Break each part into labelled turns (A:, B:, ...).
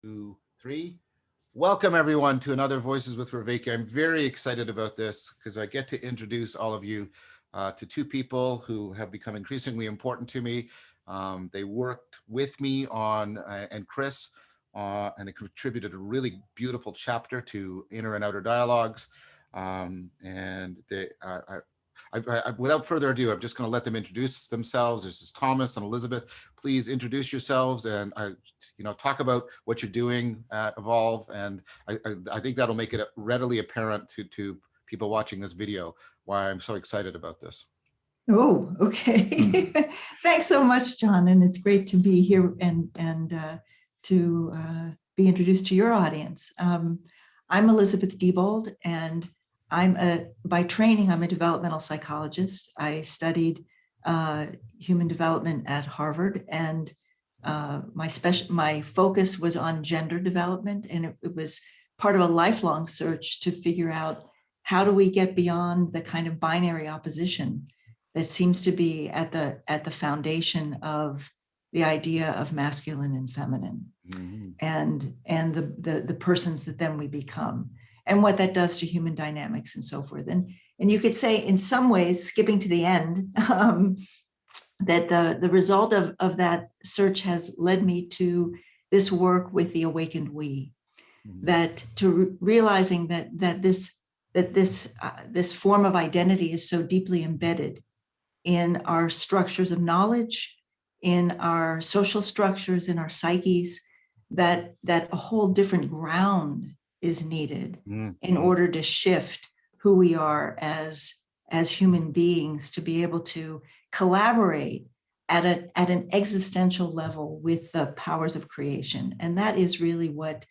A: 2, 3. Welcome everyone to another Voices with Vervaeke. I'm very excited about this because I get to introduce all of you to two people who have become increasingly important to me. They worked with me on, and Chris, and they contributed a really beautiful chapter to Inner and Outer Dialogues. Without further ado, I'm just going to let them introduce themselves. This is Thomas and Elizabeth. Please introduce yourselves and talk about what you're doing at Evolve. And I think that'll make it readily apparent to people watching this video why I'm so excited about this.
B: Oh, okay. Thanks so much, John. And it's great to be here and to be introduced to your audience. I'm Elizabeth Debold, and by training, I'm a developmental psychologist. I studied human development at Harvard, and my focus was on gender development, and it was part of a lifelong search to figure out how do we get beyond the kind of binary opposition that seems to be at the foundation of the idea of masculine and feminine, and the persons that then we become, and what that does to human dynamics and so forth. And you could say, in some ways, skipping to the end, that the result of that search has led me to this work with the awakened we, that to realizing that this form of identity is so deeply embedded in our structures of knowledge, in our social structures, in our psyches, that a whole different ground is needed in order to shift who we are as human beings, to be able to collaborate at an existential level with the powers of creation. And that is really what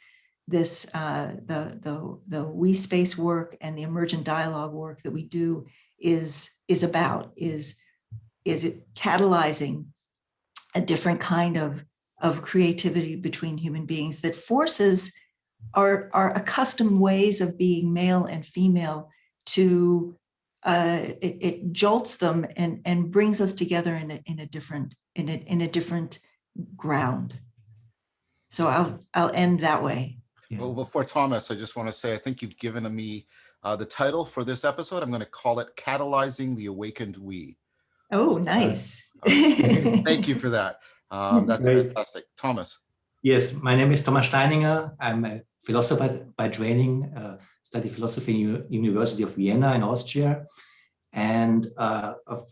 B: this the we space work and the emergent dialogue work that we do is about, is it catalyzing a different kind of creativity between human beings that forces our accustomed ways of being male and female to it jolts them and brings us together in a different ground. So I'll end that way.
A: Well, before Thomas, I just want to say I think you've given me the title for this episode. I'm going to call it "Catalyzing the Awakened We."
B: Oh, nice.
A: Thank you for that. That's fantastic. Thomas.
C: Yes, my name is Thomas Steininger. I'm a philosopher by training, study philosophy in University of Vienna in Austria. And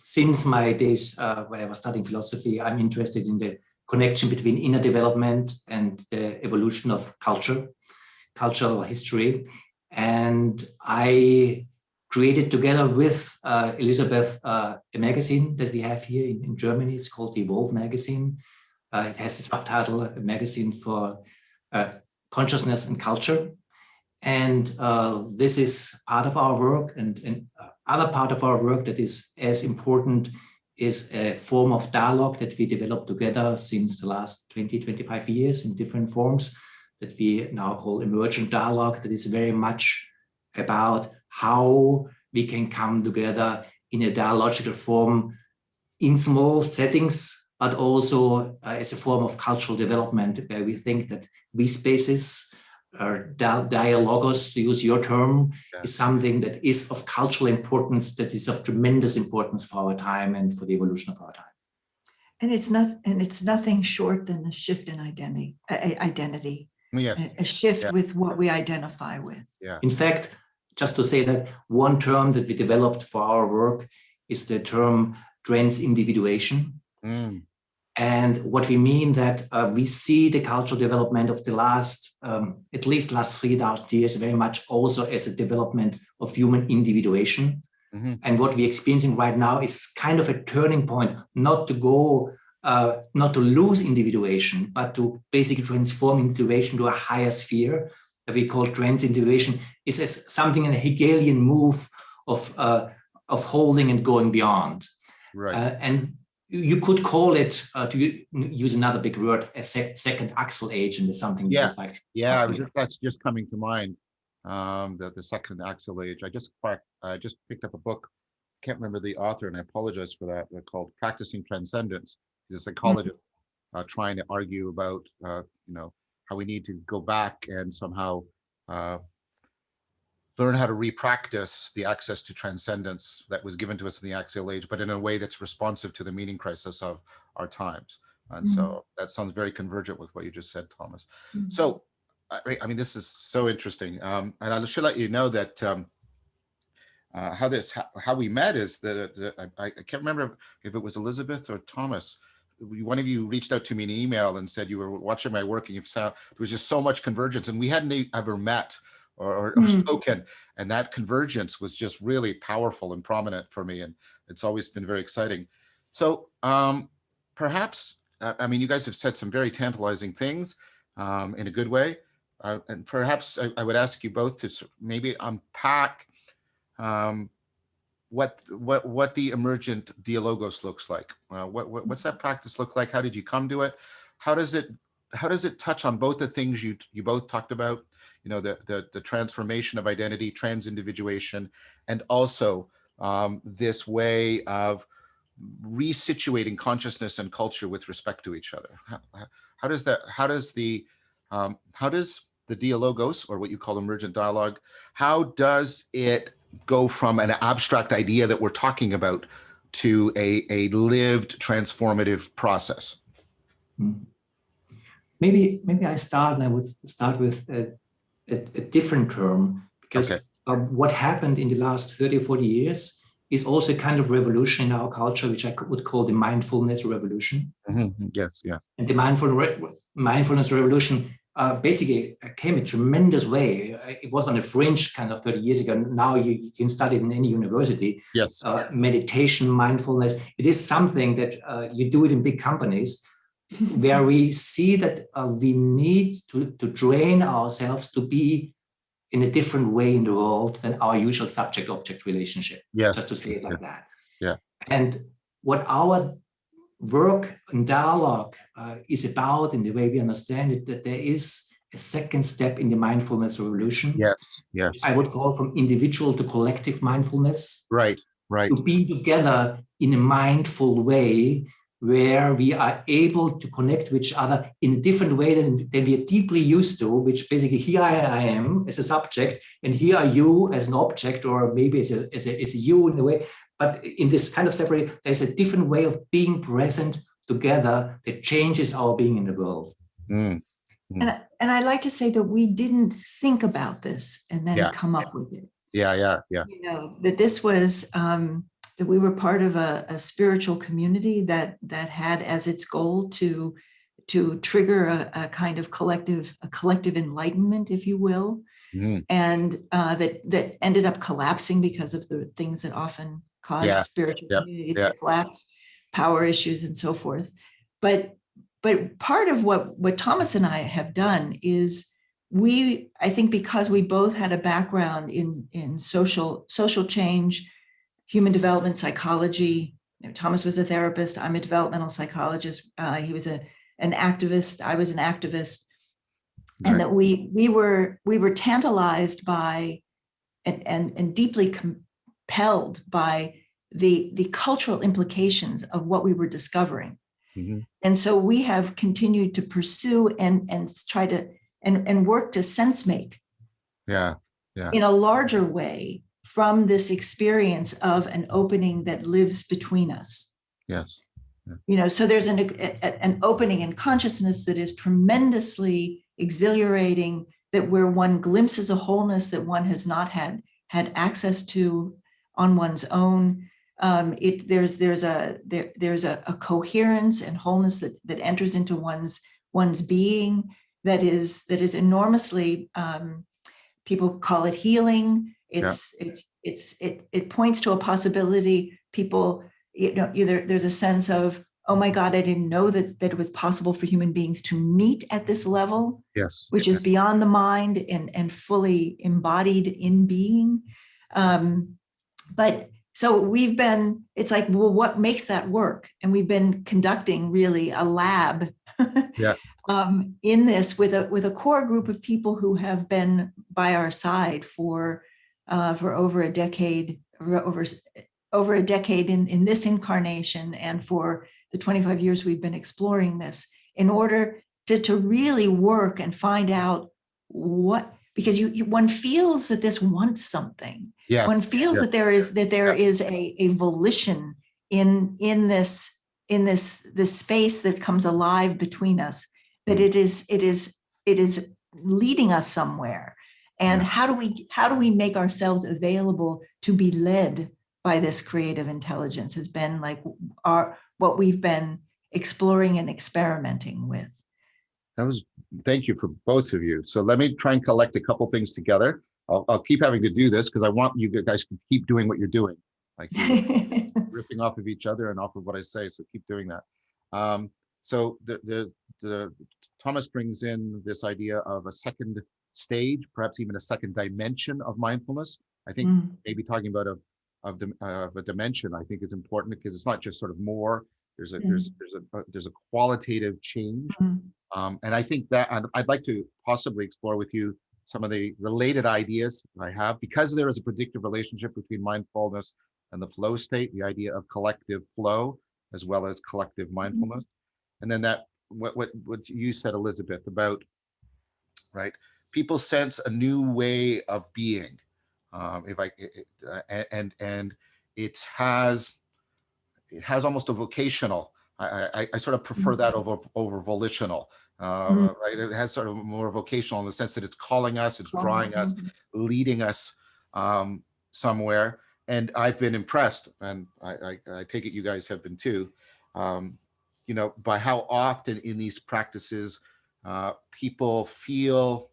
C: since my days where I was studying philosophy, I'm interested in the connection between inner development and the evolution of cultural history. And I created together with Elizabeth a magazine that we have here in Germany. It's called the Evolve magazine. It has a subtitle, a magazine for consciousness and culture. And this is part of our work. And other part of our work that is as important is a form of dialogue that we developed together since the last 20, 25 years in different forms that we now call emergent dialogue, that is very much about how we can come together in a dialogical form in small settings, but also as a form of cultural development, where we think that we spaces, or dialogos, to use your term, is something that is of cultural importance, that is of tremendous importance for our time and for the evolution of our time.
B: And it's nothing short than a shift in identity.
A: Yes.
B: A shift with what we identify with.
A: Yeah.
C: In fact, just to say that one term that we developed for our work is the term trans-individuation. And what we mean that we see the cultural development of the last, at least last 3,000 years, very much also as a development of human individuation. And what we're experiencing right now is kind of a turning point, not to lose individuation, but to basically transform individuation to a higher sphere that we call trans-individuation, is as something in a Hegelian move of holding and going beyond.
A: Right.
C: And you could call it, to use another big word, a second axle age, and there's something like.
A: Yeah, that's just coming to mind. The second axle age. I just picked up a book. Can't remember the author, and I apologize for that. They're called Practicing Transcendence. He's a psychologist trying to argue about how we need to go back and somehow learn how to repractice the access to transcendence that was given to us in the axial age, but in a way that's responsive to the meaning crisis of our times. And so that sounds very convergent with what you just said, Thomas. So, I mean, this is so interesting. And I should let you know that how we met is that I can't remember if it was Elizabeth or Thomas. One of you reached out to me in an email and said you were watching my work and there was just so much convergence, and we hadn't ever met or spoken, and that convergence was just really powerful and prominent for me, and it's always been very exciting. So perhaps, I mean, you guys have said some very tantalizing things in a good way, and perhaps I would ask you both to maybe unpack what the emergent dialogos looks like. What's that practice look like? How did you come to it? How does it touch on both the things you both talked about? You know, the transformation of identity, trans-individuation, and also this way of resituating consciousness and culture with respect to each other. How does the dialogos, or what you call emergent dialogue, how does it go from an abstract idea that we're talking about to a lived transformative process?
C: Maybe I start, and I would start with a different term, because what happened in the last 30 or 40 years is also a kind of revolution in our culture, which I would call the mindfulness revolution.
A: Yes.
C: And the mindfulness revolution basically came a tremendous way. It was on a fringe kind of 30 years ago. Now you can study it in any university.
A: Yes.
C: Meditation, mindfulness. It is something that you do it in big companies, where we see that we need to train ourselves to be in a different way in the world than our usual subject-object relationship.
A: Yes.
C: Just to say it like that.
A: Yeah.
C: And what our work and dialogue is about, in the way we understand it, that there is a second step in the mindfulness revolution.
A: Yes.
C: I would call from individual to collective mindfulness.
A: Right.
C: To be together in a mindful way, where we are able to connect with each other in a different way than we are deeply used to, which basically here I am as a subject, and here are you as an object, or maybe as a you in a way. But in this kind of separate, there's a different way of being present together that changes our being in the world.
B: And I like to say that we didn't think about this and then come up with it.
A: Yeah.
B: You know, that this was that we were part of a spiritual community that had as its goal to trigger a kind of collective enlightenment, if you will, and that ended up collapsing because of the things that often cause spiritual communities to collapse, power issues and so forth. But part of what Thomas and I have done is I think because we both had a background in social change, human development psychology. Thomas was a therapist. I'm a developmental psychologist. He was an activist. I was an activist. Right. And that we were tantalized by and deeply compelled by the cultural implications of what we were discovering. And so we have continued to pursue and try to and work to sense make in a larger way from this experience of an opening that lives between us.
A: Yes.
B: You know, so there's an opening in consciousness that is tremendously exhilarating, that where one glimpses a wholeness that one has not had access to on one's own. There's a coherence and wholeness that enters into one's being that is enormously, people call it healing. It points to a possibility. People, there's a sense of, oh my God, I didn't know that it was possible for human beings to meet at this level, which is beyond the mind and fully embodied in being. But so it's like, well, what makes that work? And we've been conducting really a lab in this with a core group of people who have been by our side for over a decade, over a decade in this incarnation, and for the 25 years we've been exploring this, in order to really work and find out what, because one feels that this wants something.
A: Yes.
B: One feels that there is a volition in this space that comes alive between us, that it is leading us somewhere. And how do we make ourselves available to be led by this creative intelligence has been like what we've been exploring and experimenting with.
A: Thank you for both of you. So let me try and collect a couple things together. I'll keep having to do this because I want you guys to keep doing what you're doing, like ripping off of each other and off of what I say. So keep doing that. So the Thomas brings in this idea of a second stage, perhaps even a second dimension of mindfulness. I think maybe talking about a dimension, I think is important because it's not just sort of more. There's a qualitative change. And I think that I'd like to possibly explore with you some of the related ideas I have, because there is a predictive relationship between mindfulness and the flow state, the idea of collective flow as well as collective mindfulness. And then that what you said, Elizabeth, about, right, people sense a new way of being. And it has almost a vocational. I sort of prefer that over volitional. Right? It has sort of more vocational in the sense that it's calling us, it's drawing us, leading us somewhere. And I've been impressed, and I take it you guys have been too, by how often in these practices people feel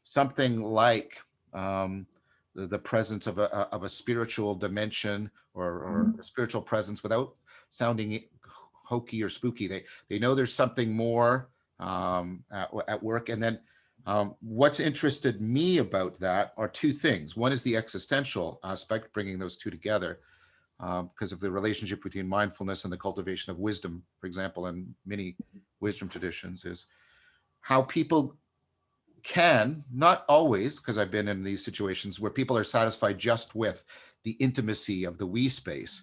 A: something like the presence of a spiritual dimension or a spiritual presence without sounding hokey or spooky. They know there's something more at work. And then what's interested me about that are two things. One is the existential aspect, bringing those two together because of the relationship between mindfulness and the cultivation of wisdom, for example, in many wisdom traditions, is how people can, not always, because I've been in these situations where people are satisfied just with the intimacy of the we space,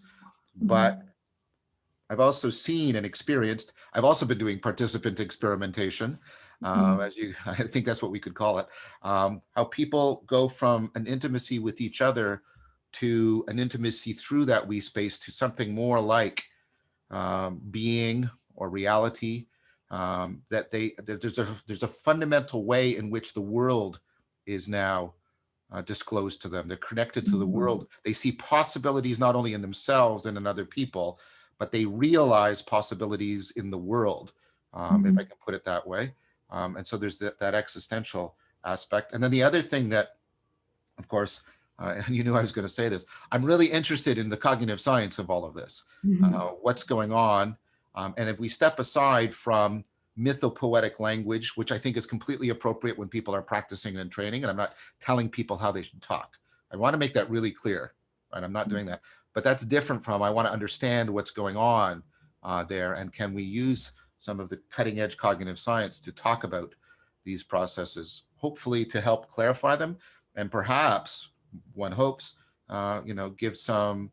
A: but I've also seen and experienced, I've also been doing participant experimentation, I think that's what we could call it, how people go from an intimacy with each other to an intimacy through that we space to something more like being or reality, that there's a fundamental way in which the world is now disclosed to them. They're connected to the world. They see possibilities not only in themselves and in other people, but they realize possibilities in the world, if I can put it that way. And so there's that existential aspect. And then the other thing that, of course, and you knew I was going to say this, I'm really interested in the cognitive science of all of this, what's going on. And if we step aside from mythopoetic language, which I think is completely appropriate when people are practicing and training, and I'm not telling people how they should talk. I want to make that really clear, right? I'm not doing that. But that's different from, I want to understand what's going on there, and can we use some of the cutting edge cognitive science to talk about these processes, hopefully to help clarify them, and perhaps, one hopes, give some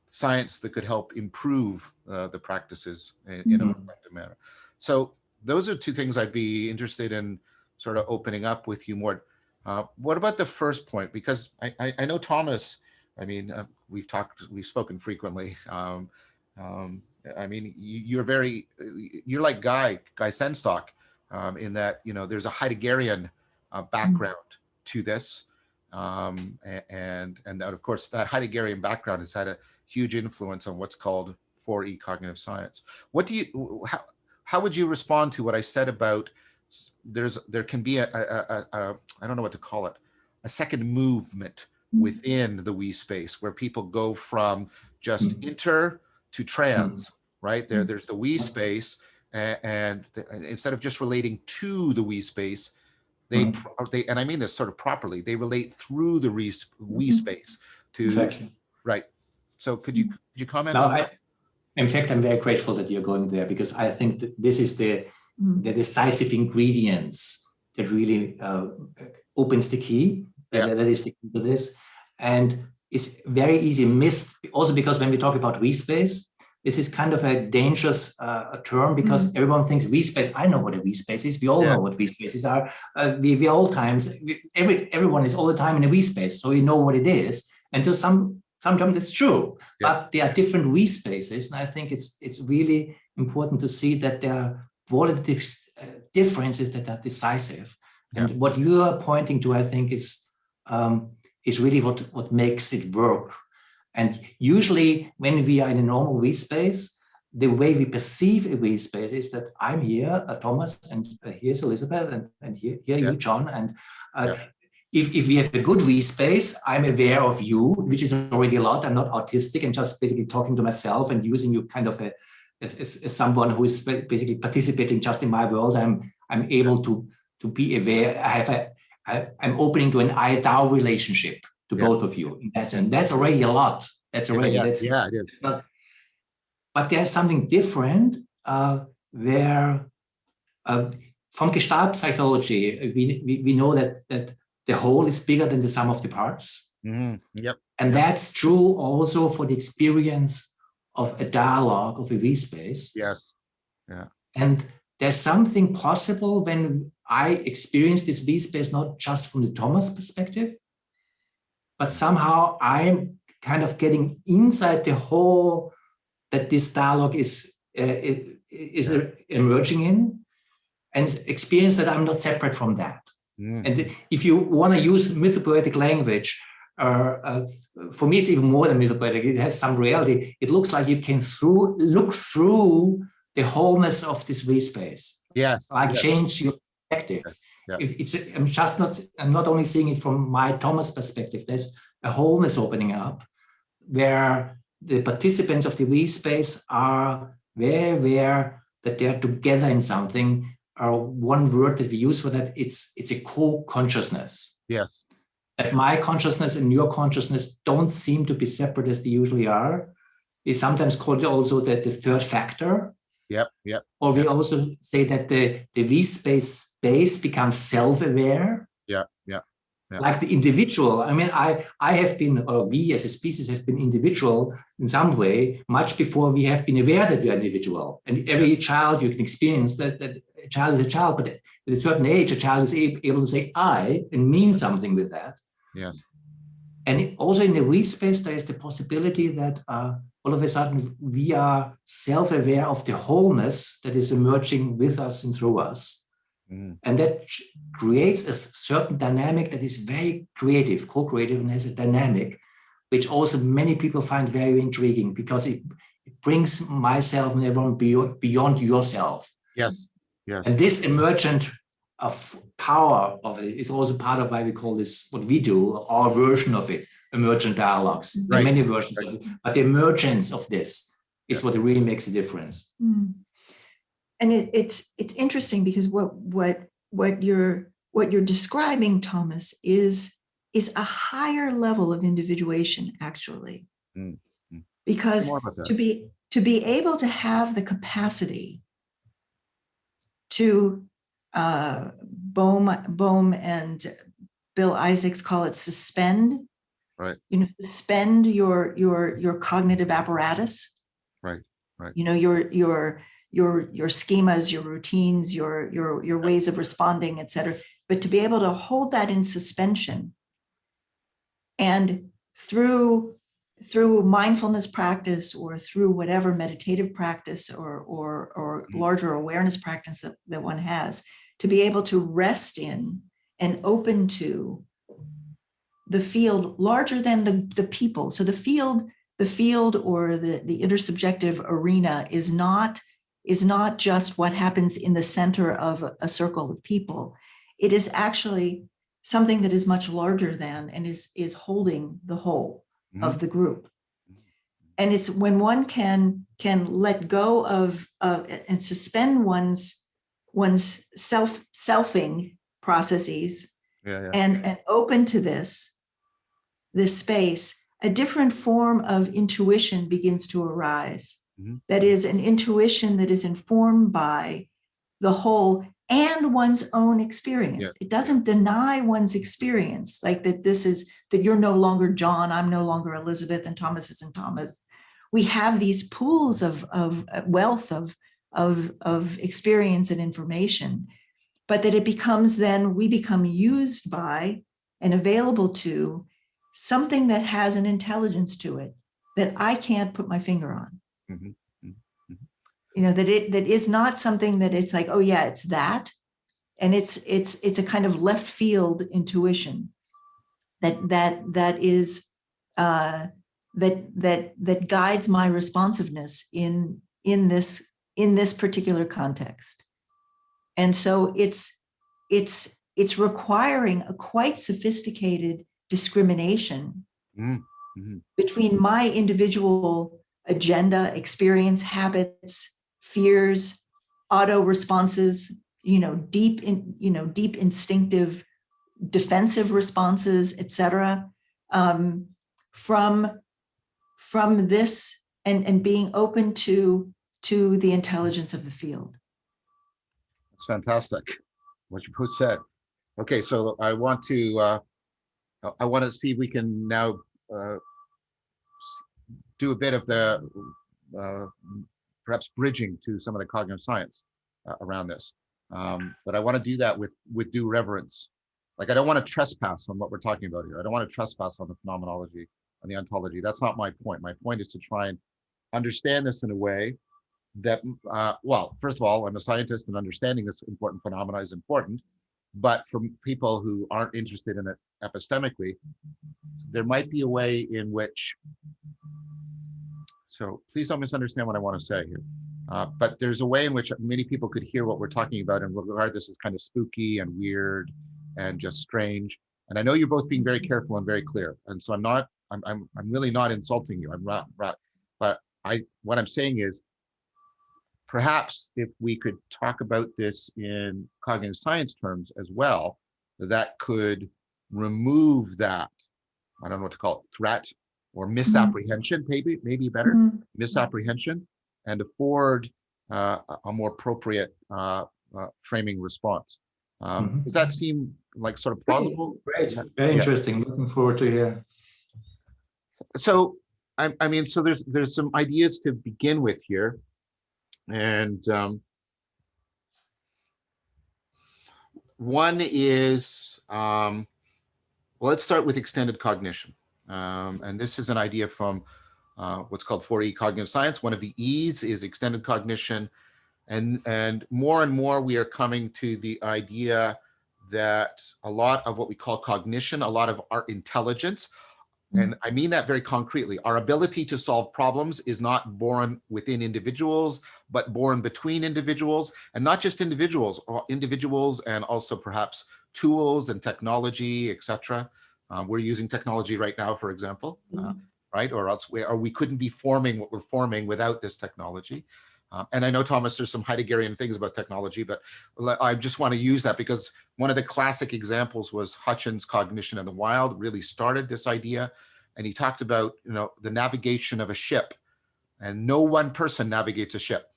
A: science that could help improve the practices in a reflective manner. So those are two things I'd be interested in sort of opening up with you more. What about the first point? Because I know Thomas, I mean, we've spoken frequently. I mean, you're like Guy Senstock in that, there's a Heideggerian background to this. And that, of course, that Heideggerian background has had a huge influence on what's called 4E cognitive science. How would you respond to what I said about there can be a I don't know what to call it, a second movement within the we space where people go from just inter to trans, right? There's the we space, and instead of just relating to the we space, they and I mean this sort of properly, they relate through the we space to
C: exactly.
A: Right. So could you comment on that?
C: In fact, I'm very grateful that you're going there, because I think that this is the decisive ingredients that really opens the key. That is the key to this. And it's very easy missed, also because when we talk about we space, this is kind of a dangerous term, because everyone thinks V-space. I know what a V-space is. We all know what V-spaces are. We all times, everyone is all the time in a V-space, so we know what it is. Until sometimes it's true, but there are different V-spaces, and I think it's really important to see that there are qualitative differences that are decisive. And what you are pointing to, I think, is really what makes it work. And usually when we are in a normal V-space, the way we perceive a V-space is that I'm here, Thomas, and here's Elizabeth, and here you, John. And if we have a good V-space, I'm aware of you, which is already a lot. I'm not autistic and just basically talking to myself and using you kind of as someone who is basically participating just in my world. I'm able to be aware. I'm opening to an I-thou relationship to both of you. That's already a lot. That's already, it is. But there's something different where from Gestalt psychology, we know that the whole is bigger than the sum of the parts. And that's true also for the experience of a dialogue of a V-space. And there's something possible when I experience this V-space, not just from the Thomas perspective, but somehow I'm kind of getting inside the whole that this dialogue is emerging in, and experience that I'm not separate from that. And if you want to use mythopoetic language, for me, it's even more than mythopoetic. It has some reality. It looks like you can look through the wholeness of this V-space. Change your perspective. I'm not only seeing it from my Thomas perspective. There's a wholeness opening up where the participants of the V-space are very aware that they're together in something. One word that we use for that, it's a co-consciousness. That my consciousness and your consciousness don't seem to be separate as they usually are. Is sometimes called also the third factor. Or we also say that the V-space becomes self-aware. Like the individual. I mean, I have been, or we as a species have been individual in some way, much before we have been aware that we are individual. And every child, you can experience that a child is a child, but at a certain age, a child is able to say I and mean something with that. And also in the V-space, there is the possibility that all of a sudden we are self-aware of the wholeness that is emerging with us and through us. And that creates a certain dynamic that is very creative, co-creative, and has a dynamic, which also many people find very intriguing, because it brings myself and everyone beyond yourself. And this emergent of power of it is also part of why we call this, what we do, our version of it, emergent dialogues. There are many versions of it, but the emergence of this is what really makes a difference.
B: And it's interesting, because what you're describing, Thomas, is a higher level of individuation, actually. Because to be able to have the capacity to Bohm and Bill Isaacs call it suspend. Suspend your cognitive apparatus. Your schemas, your routines, your ways of responding, etc. But to be able to hold that in suspension, and through mindfulness practice, or through whatever meditative practice or larger awareness practice that one has, to be able to rest in and open to the field larger than the people. So the field or the intersubjective arena is not just what happens in the center of a circle of people. It is actually something that is much larger than, and is holding the whole of the group. And it's when one can let go of and suspend one's selfing processes and open to this space, a different form of intuition begins to arise. That is an intuition that is informed by the whole and one's own experience. It doesn't deny one's experience, like that you're no longer John, I'm no longer Elizabeth, and Thomas isn't Thomas. we have these pools of wealth of experience and information, but that it becomes then we become used by and available to something that has an intelligence to it that I can't put my finger on.
A: Mhm, mhm, mhm.
B: You know, that is not something that it's like, oh yeah, it's that. And it's a kind of left field intuition that is that guides my responsiveness in this particular context. And so it's requiring a quite sophisticated discrimination
A: Mhm, mhm.
B: between my individual agenda, experience, habits, fears, auto responses, deep instinctive defensive responses, etc., from this and being open to the intelligence of the field.
A: That's fantastic, what you both said. Okay, so I want to see if we can now do a bit of the uh, perhaps bridging to some of the cognitive science around this. But I want to do that with due reverence. Like, I don't want to trespass on what we're talking about here. I don't want to trespass on the phenomenology, on the ontology. That's not my point. My point is to try and understand this in a way that, well, first of all, I'm a scientist, and understanding this important phenomena is important. But for people who aren't interested in it epistemically, there might be a way in which, so please don't misunderstand what I want to say here. But there's a way in which many people could hear what we're talking about and regard this as kind of spooky and weird and just strange. And I know you're both being very careful and very clear. And so I'm really not insulting you. But what I'm saying is, perhaps if we could talk about this in cognitive science terms as well, that could remove that, I don't know what to call it, threat or misapprehension, maybe better, misapprehension, and afford a more appropriate framing response. Does that seem like sort of plausible?
C: Great, very interesting. Looking forward to hear.
A: So, I mean, so there's some ideas to begin with here. And one is, well, let's start with extended cognition. And this is an idea from what's called 4E cognitive science. One of the E's is extended cognition. And more we are coming to the idea that a lot of what we call cognition, a lot of our intelligence, and I mean that very concretely, our ability to solve problems is not born within individuals, but born between individuals, and not just individuals, and also perhaps tools and technology, etc. We're using technology right now, for example, right? Or else we couldn't be forming what we're forming without this technology. And I know, Thomas, there's some Heideggerian things about technology, but I just want to use that because one of the classic examples was Hutchins' Cognition in the Wild really started this idea. And he talked about, the navigation of a ship, and no one person navigates a ship.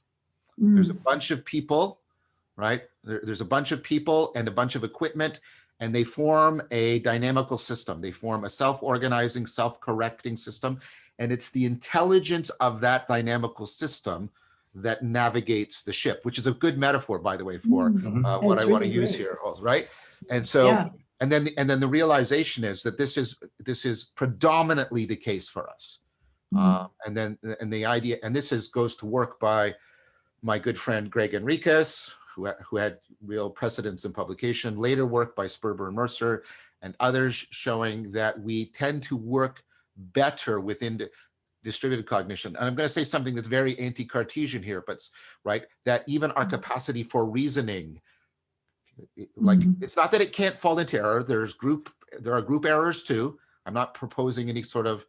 A: There's a bunch of people, right? There's a bunch of people and a bunch of equipment, and they form a dynamical system. They form a self-organizing, self-correcting system. And it's the intelligence of that dynamical system that navigates the ship, which is a good metaphor, by the way, for what I want to use here, right? And so, and then the realization is that this is predominantly the case for us. And the idea, and this goes to work by my good friend Greg Enriquez, who had real precedence in publication, later work by Sperber and Mercer and others, showing that we tend to work better within distributed cognition. And I'm going to say something that's very anti-Cartesian here, but right, that even our capacity for reasoning, like, it's not that it can't fall into error. There are group errors too. I'm not proposing any sort of,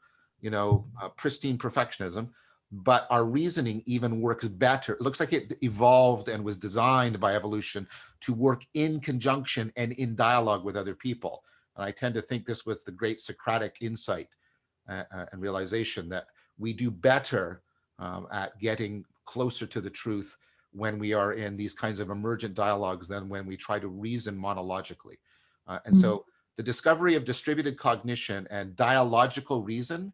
A: pristine perfectionism, but our reasoning even works better. It looks like it evolved and was designed by evolution to work in conjunction and in dialogue with other people. And I tend to think this was the great Socratic insight and realization that we do better at getting closer to the truth when we are in these kinds of emergent dialogues than when we try to reason monologically. And so the discovery of distributed cognition and dialogical reason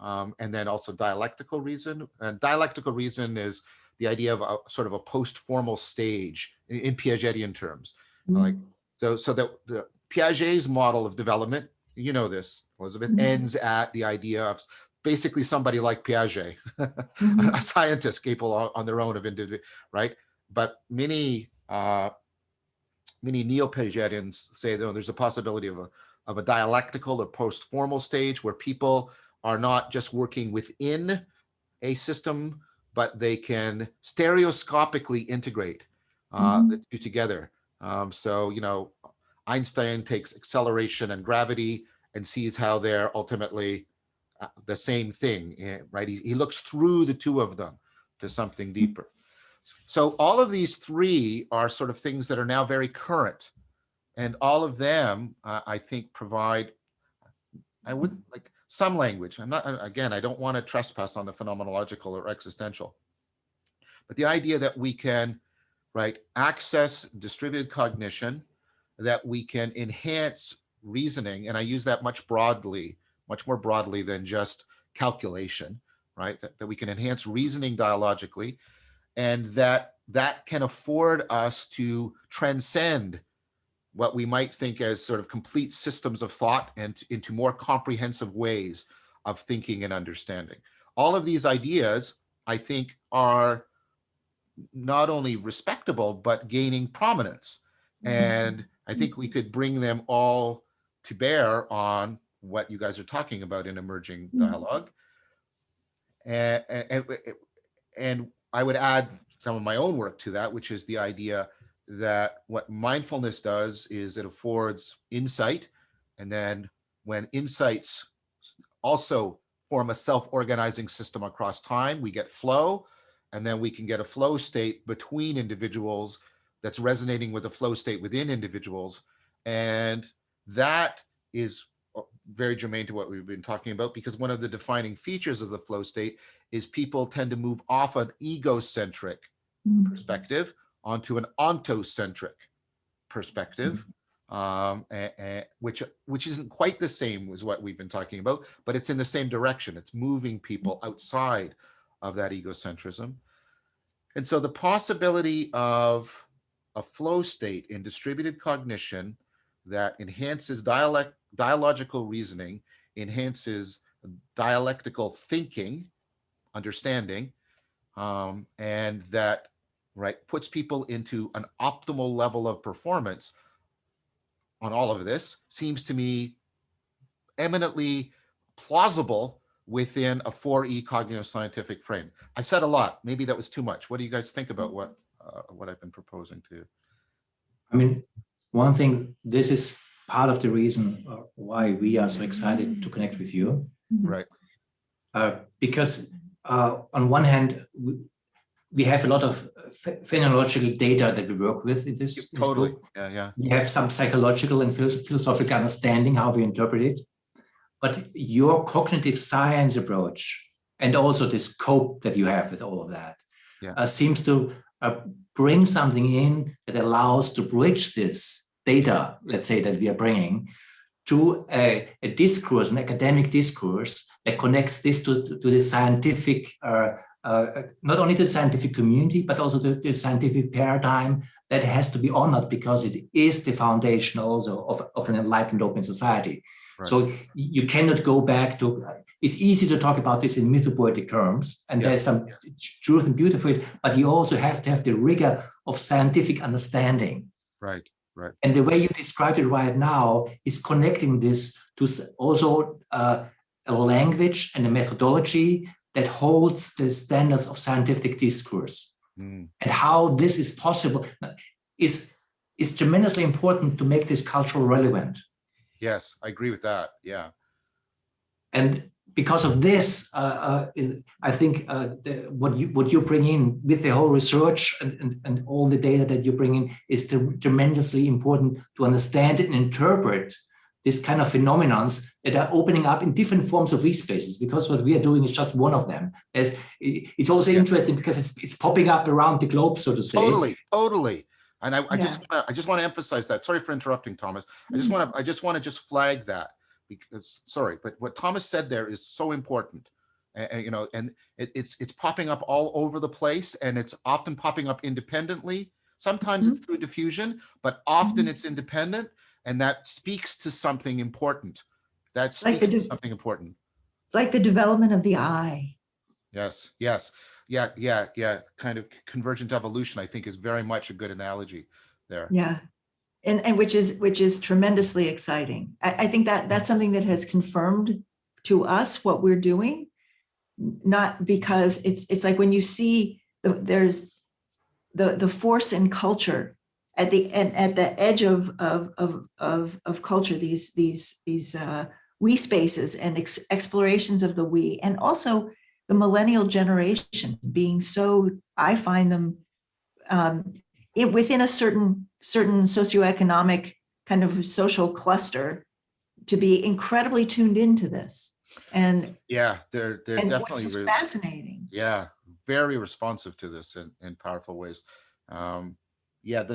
A: and then also dialectical reason. And dialectical reason is the idea of a sort of a post-formal stage in Piagetian terms. Like, so that the Piaget's model of development, you know this, Elizabeth, ends at the idea of basically somebody like Piaget, a scientist capable on their own of individual, right? But many neo-Piagetians say that there's a possibility of a dialectical or post-formal stage where people are not just working within a system, but they can stereoscopically integrate the two together. So, you know, Einstein takes acceleration and gravity and sees how they're ultimately the same thing, right? He looks through the two of them to something deeper. So all of these three are sort of things that are now very current, and all of them, I think, provide, I would like some language. I'm not, again, I don't want to trespass on the phenomenological or existential, but the idea that we can, right, access distributed cognition, that we can enhance reasoning, and I use that much more broadly than just calculation, right? That we can enhance reasoning dialogically, and that can afford us to transcend what we might think as sort of complete systems of thought and into more comprehensive ways of thinking and understanding. All of these ideas, I think, are not only respectable, but gaining prominence. And I think we could bring them all to bear on what you guys are talking about in emerging dialogue. And I would add some of my own work to that, which is the idea that what mindfulness does is it affords insight. And then when insights also form a self-organizing system across time, we get flow. And then we can get a flow state between individuals that's resonating with a flow state within individuals. And that is very germane to what we've been talking about, because one of the defining features of the flow state is people tend to move off an egocentric perspective onto an ontocentric perspective, which isn't quite the same as what we've been talking about, but it's in the same direction. It's moving people outside of that egocentrism. And so the possibility of a flow state in distributed cognition that enhances dialogical reasoning, enhances dialectical thinking, understanding, and that, right, puts people into an optimal level of performance on all of this, seems to me eminently plausible within a 4E cognitive scientific frame. I said a lot. Maybe that was too much. What do you guys think about what I've been proposing to you?
C: I mean, one thing, this is part of the reason why we are so excited to connect with you.
A: Right.
C: Because on one hand, we have a lot of phenomenological data that we work with in this.
A: Totally. Yeah.
C: We have some psychological and philosophical understanding how we interpret it. But your cognitive science approach and also the scope that you have with all of that seems to bring something in that allows to bridge this data, let's say, that we are bringing to a discourse, an academic discourse that connects this to the scientific, not only to the scientific community, but also to the scientific paradigm that has to be honored because it is the foundation also of an enlightened open society. Right. So you cannot go back to, it's easy to talk about this in mythopoetic terms, and there's some truth and beauty for it, but you also have to have the rigor of scientific understanding.
A: Right.
C: And the way you described it right now is connecting this to also a language and a methodology that holds the standards of scientific discourse. And how this is possible is tremendously important to make this cultural relevant.
A: Yes, I agree with that. Yeah.
C: And because of this, I think what you bring in with the whole research and all the data that you bring in is tremendously important to understand and interpret this kind of phenomenons that are opening up in different forms of e-spaces, because what we are doing is just one of them. It's also interesting because it's popping up around the globe, so to say.
A: Totally. And I just want to emphasize that. Sorry for interrupting, Thomas. I just want to flag that, because, sorry, but what Thomas said there is so important. and you know, and it's popping up all over the place, and it's often popping up independently. Sometimes it's through diffusion, but often it's independent, and that speaks to something important. That speaks to something important.
B: It's like the development of the eye.
A: Yes, yes, yeah. Kind of convergent evolution, I think, is very much a good analogy there.
B: Yeah, and which is tremendously exciting. I think that that's something that has confirmed to us what we're doing, not because it's like when you see there's the force in culture at the edge of culture, these we spaces and explorations of the we, and also the millennial generation being so, I find them within a certain socioeconomic kind of social cluster to be incredibly tuned into this. And
A: yeah, they're definitely
B: which is fascinating.
A: Yeah, very responsive to this in powerful ways. Yeah,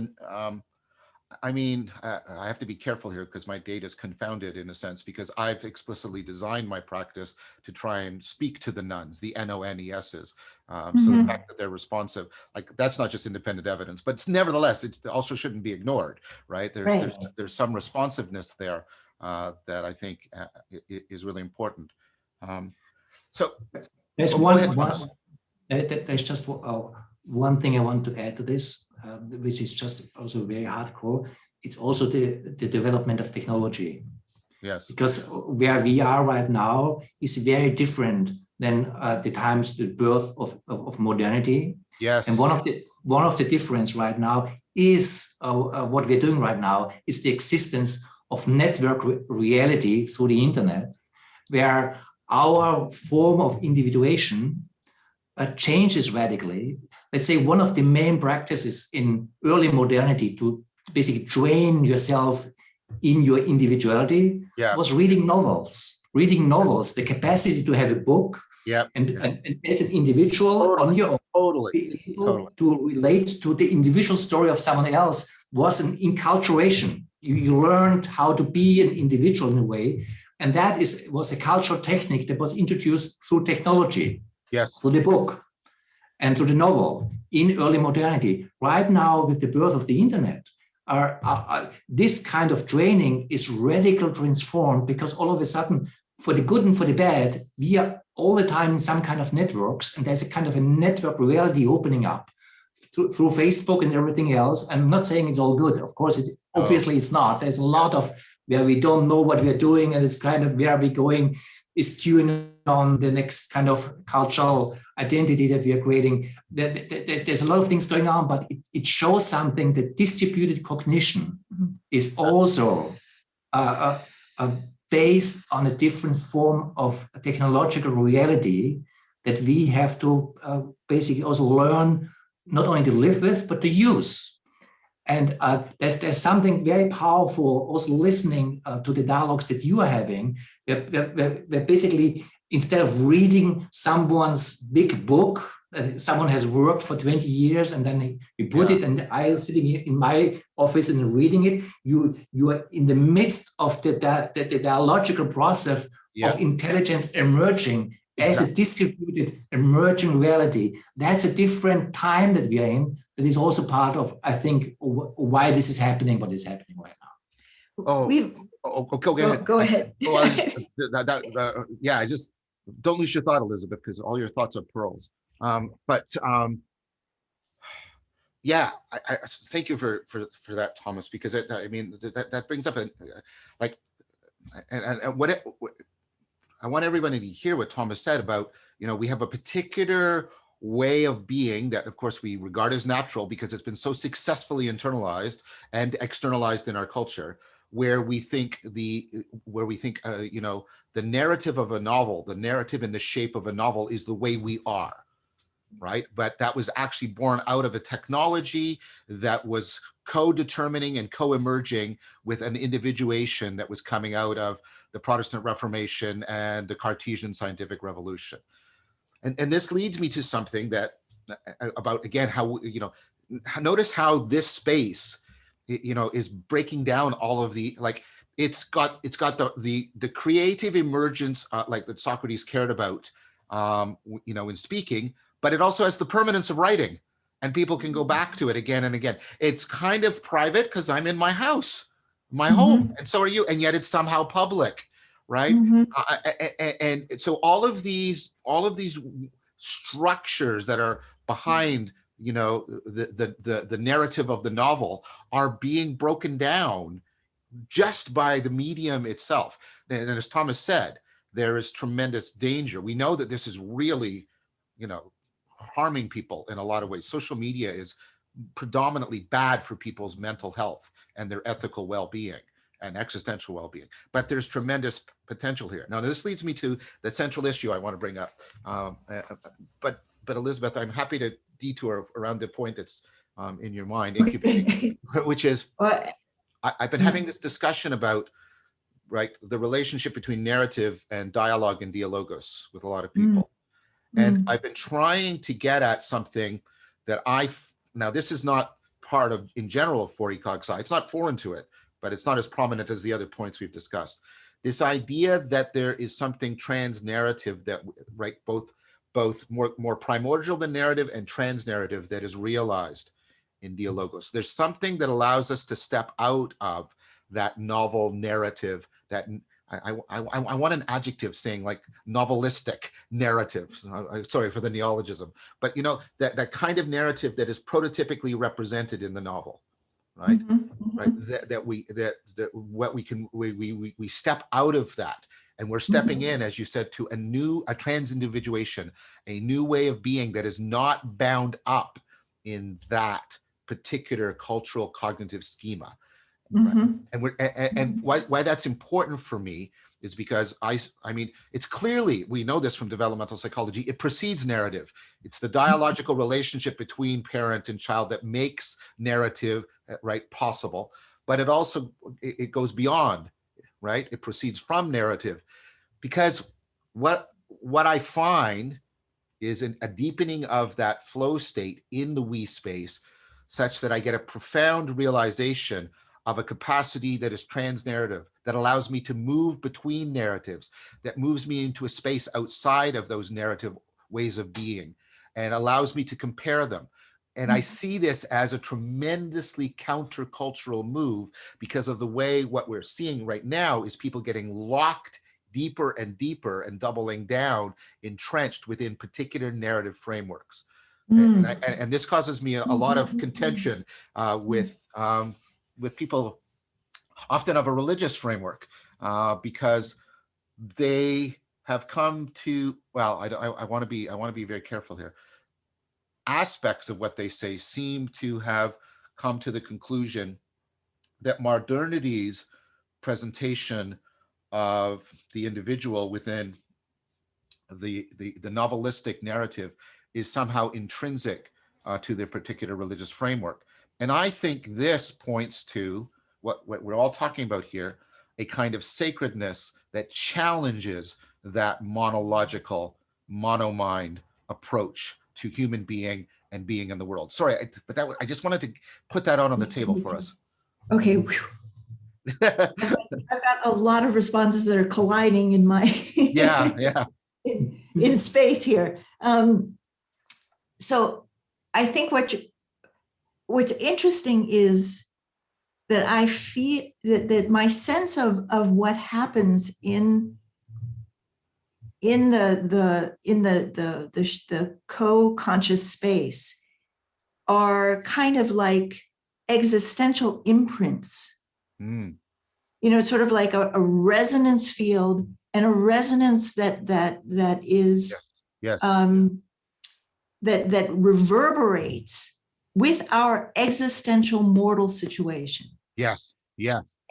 A: I mean, I have to be careful here because my data is confounded in a sense, because I've explicitly designed my practice to try and speak to the nuns, the NONESs. So the fact that they're responsive, like that's not just independent evidence, but nevertheless, it also shouldn't be ignored, right? There's some responsiveness there that I think is really important. So
C: there's there's just one thing I want to add to this, which is just also very hardcore. It's also the development of technology.
A: Yes.
C: Because where we are right now is very different than the birth of modernity.
A: Yes.
C: And one of the difference right now is what we're doing right now is the existence of network reality through the internet, where our form of individuation changes radically. Let's say one of the main practices in early modernity to basically train yourself in your individuality was reading novels. Reading novels, the capacity to have a book, and as an individual on your own, to relate to the individual story of someone else was an enculturation. You learned how to be an individual in a way, and that was a cultural technique that was introduced through technology.
A: Yes.
C: Through the book and through the novel in early modernity. Right now, with the birth of the internet, this kind of training is radically transformed, because all of a sudden, for the good and for the bad, we are all the time in some kind of networks, and there's a kind of a network reality opening up through Facebook and everything else. I'm not saying it's all good. Of course, obviously it's not. There's a lot of where we don't know what we're doing, and it's kind of where we're going is queuing on the next kind of cultural identity that we are creating. There's a lot of things going on, but it shows something that distributed cognition is also based on a different form of technological reality that we have to basically also learn not only to live with, but to use. And there's something very powerful also listening to the dialogues that you are having, where basically instead of reading someone's big book, someone has worked for 20 years and then you put it, and I'm sitting here in my office and reading it, you are in the midst of the dialogical process of intelligence emerging as a distributed emerging reality. That's a different time that we are in. That is also part of, I think, why this is happening, what is happening right now.
B: Go ahead.
A: I just don't lose your thought, Elizabeth, because all your thoughts are pearls. I thank you for that, Thomas, because that brings up I want everybody to hear what Thomas said about, we have a particular way of being that, of course, we regard as natural because it's been so successfully internalized and externalized in our culture, where we think the narrative of a novel, the narrative in the shape of a novel is the way we are, right? But that was actually born out of a technology that was co-determining and co-emerging with an individuation that was coming out of the Protestant Reformation and the Cartesian scientific revolution. And this leads me to something that about, again, how, notice how this space, is breaking down all of the, it's got the creative emergence, like that Socrates cared about in speaking, but it also has the permanence of writing, and people can go back to it again and again. It's kind of private because I'm in my house, my home, and so are you, and yet it's somehow public, right? And so all of these structures that are behind, the narrative of the novel are being broken down just by the medium itself. And as Thomas said, there is tremendous danger. We know that this is really, harming people in a lot of ways. Social media is predominantly bad for people's mental health and their ethical well-being and existential well-being. But there's tremendous potential here. Now, this leads me to the central issue I want to bring up. But Elizabeth, I'm happy to detour around the point that's in your mind, which is, I've been having this discussion about, right, the relationship between narrative and dialogue and dialogos with a lot of people. And I've been trying to get at something that now this is not part of, in general, of 4E Cog Sci. It's not foreign to it, but it's not as prominent as the other points we've discussed. This idea that there is something trans-narrative that, right, both more primordial than narrative and trans-narrative that is realized in dialogos. There's something that allows us to step out of that novel narrative, that I want an adjective saying like novelistic narrative. Sorry for the neologism, but that kind of narrative that is prototypically represented in the novel, right? Right. We step out of that, and we're stepping in, as you said, to a trans-individuation, a new way of being that is not bound up in that particular cultural cognitive schema. And why that's important for me is because I mean, it's clearly, we know this from developmental psychology, it precedes narrative. It's the dialogical relationship between parent and child that makes narrative, right, possible. But it also, it goes beyond, right? It proceeds from narrative, because what I find is a deepening of that flow state in the we space, such that I get a profound realization of a capacity that is trans-narrative, that allows me to move between narratives, that moves me into a space outside of those narrative ways of being, and allows me to compare them. And I see this as a tremendously countercultural move, because of the way what we're seeing right now is people getting locked deeper and deeper and doubling down, entrenched within particular narrative frameworks. And this causes me a lot of contention with people often of a religious framework, because they have come to, well, I want to be very careful here. Aspects of what they say seem to have come to the conclusion that modernity's presentation of the individual within the novelistic narrative is somehow intrinsic to their particular religious framework. And I think this points to what we're all talking about here, a kind of sacredness that challenges that monological, monomind approach to human being and being in the world. Sorry, but I just wanted to put that out on the table for us.
B: Okay. I've got a lot of responses that are colliding in my in space here. So I think what's interesting is that I feel that my sense of what happens in the co-conscious space are kind of like existential imprints. It's sort of like a resonance field, and a resonance that is that reverberates with our existential mortal situation.
A: Yes.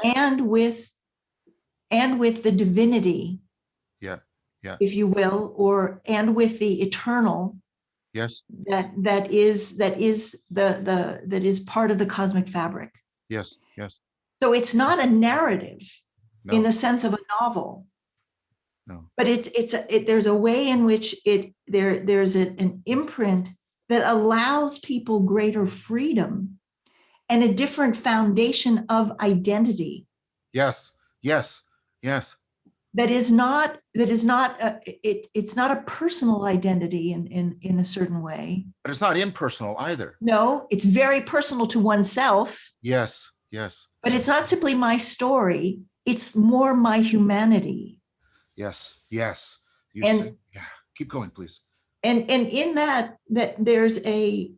B: And with the divinity, if you will, and with the eternal.
A: Yes.
B: That is part of the cosmic fabric.
A: Yes.
B: So it's not a narrative in the sense of a novel.
A: No.
B: But there's a way in which there's an imprint that allows people greater freedom and a different foundation of identity.
A: Yes.
B: that is not it's not a personal identity in a certain way.
A: But it's not impersonal either.
B: No, it's very personal to oneself,
A: Yes, yes,
B: but it's not simply my story. It's more my humanity.
A: yes, yes. You
B: And-
A: said, yeah, keep going, please.
B: And in that there's a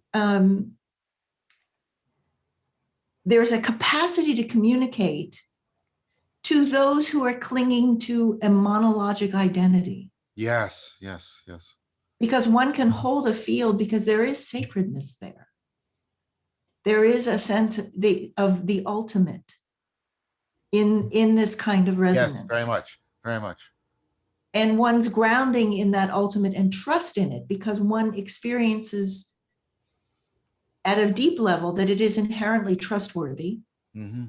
B: capacity to communicate to those who are clinging to a monologic identity.
A: Yes, yes, yes.
B: Because one can hold a field because there is sacredness there. There is a sense of the ultimate in this kind of resonance.
A: Yes, very much, very much.
B: And one's grounding in that ultimate and trust in it, because one experiences at a deep level that it is inherently trustworthy.
A: Mm-hmm.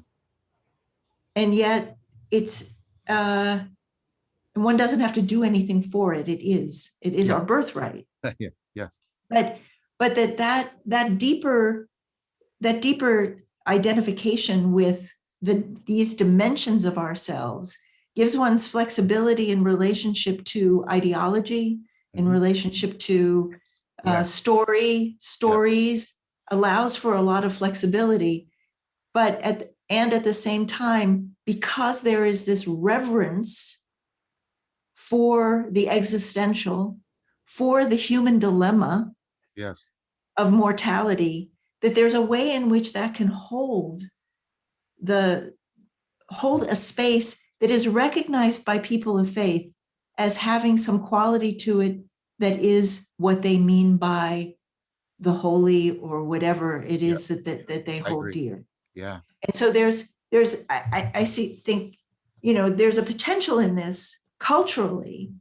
B: And yet it's one doesn't have to do anything for it. It is
A: Yeah.
B: our birthright.
A: Yeah, yes.
B: But that deeper identification with these dimensions of ourselves gives one's flexibility in relationship to ideology, in
A: Mhm.
B: relationship to
A: Yeah.
B: stories, allows for a lot of flexibility. But at the same time, because there is this reverence for the existential, for the human dilemma
A: Yes.
B: of mortality, that there's a way in which that can hold a space that is recognized by people of faith as having some quality to it that is what they mean by the holy, or whatever it is that they hold
A: agree.
B: dear.
A: Yeah.
B: And so there's think, there's a potential in this culturally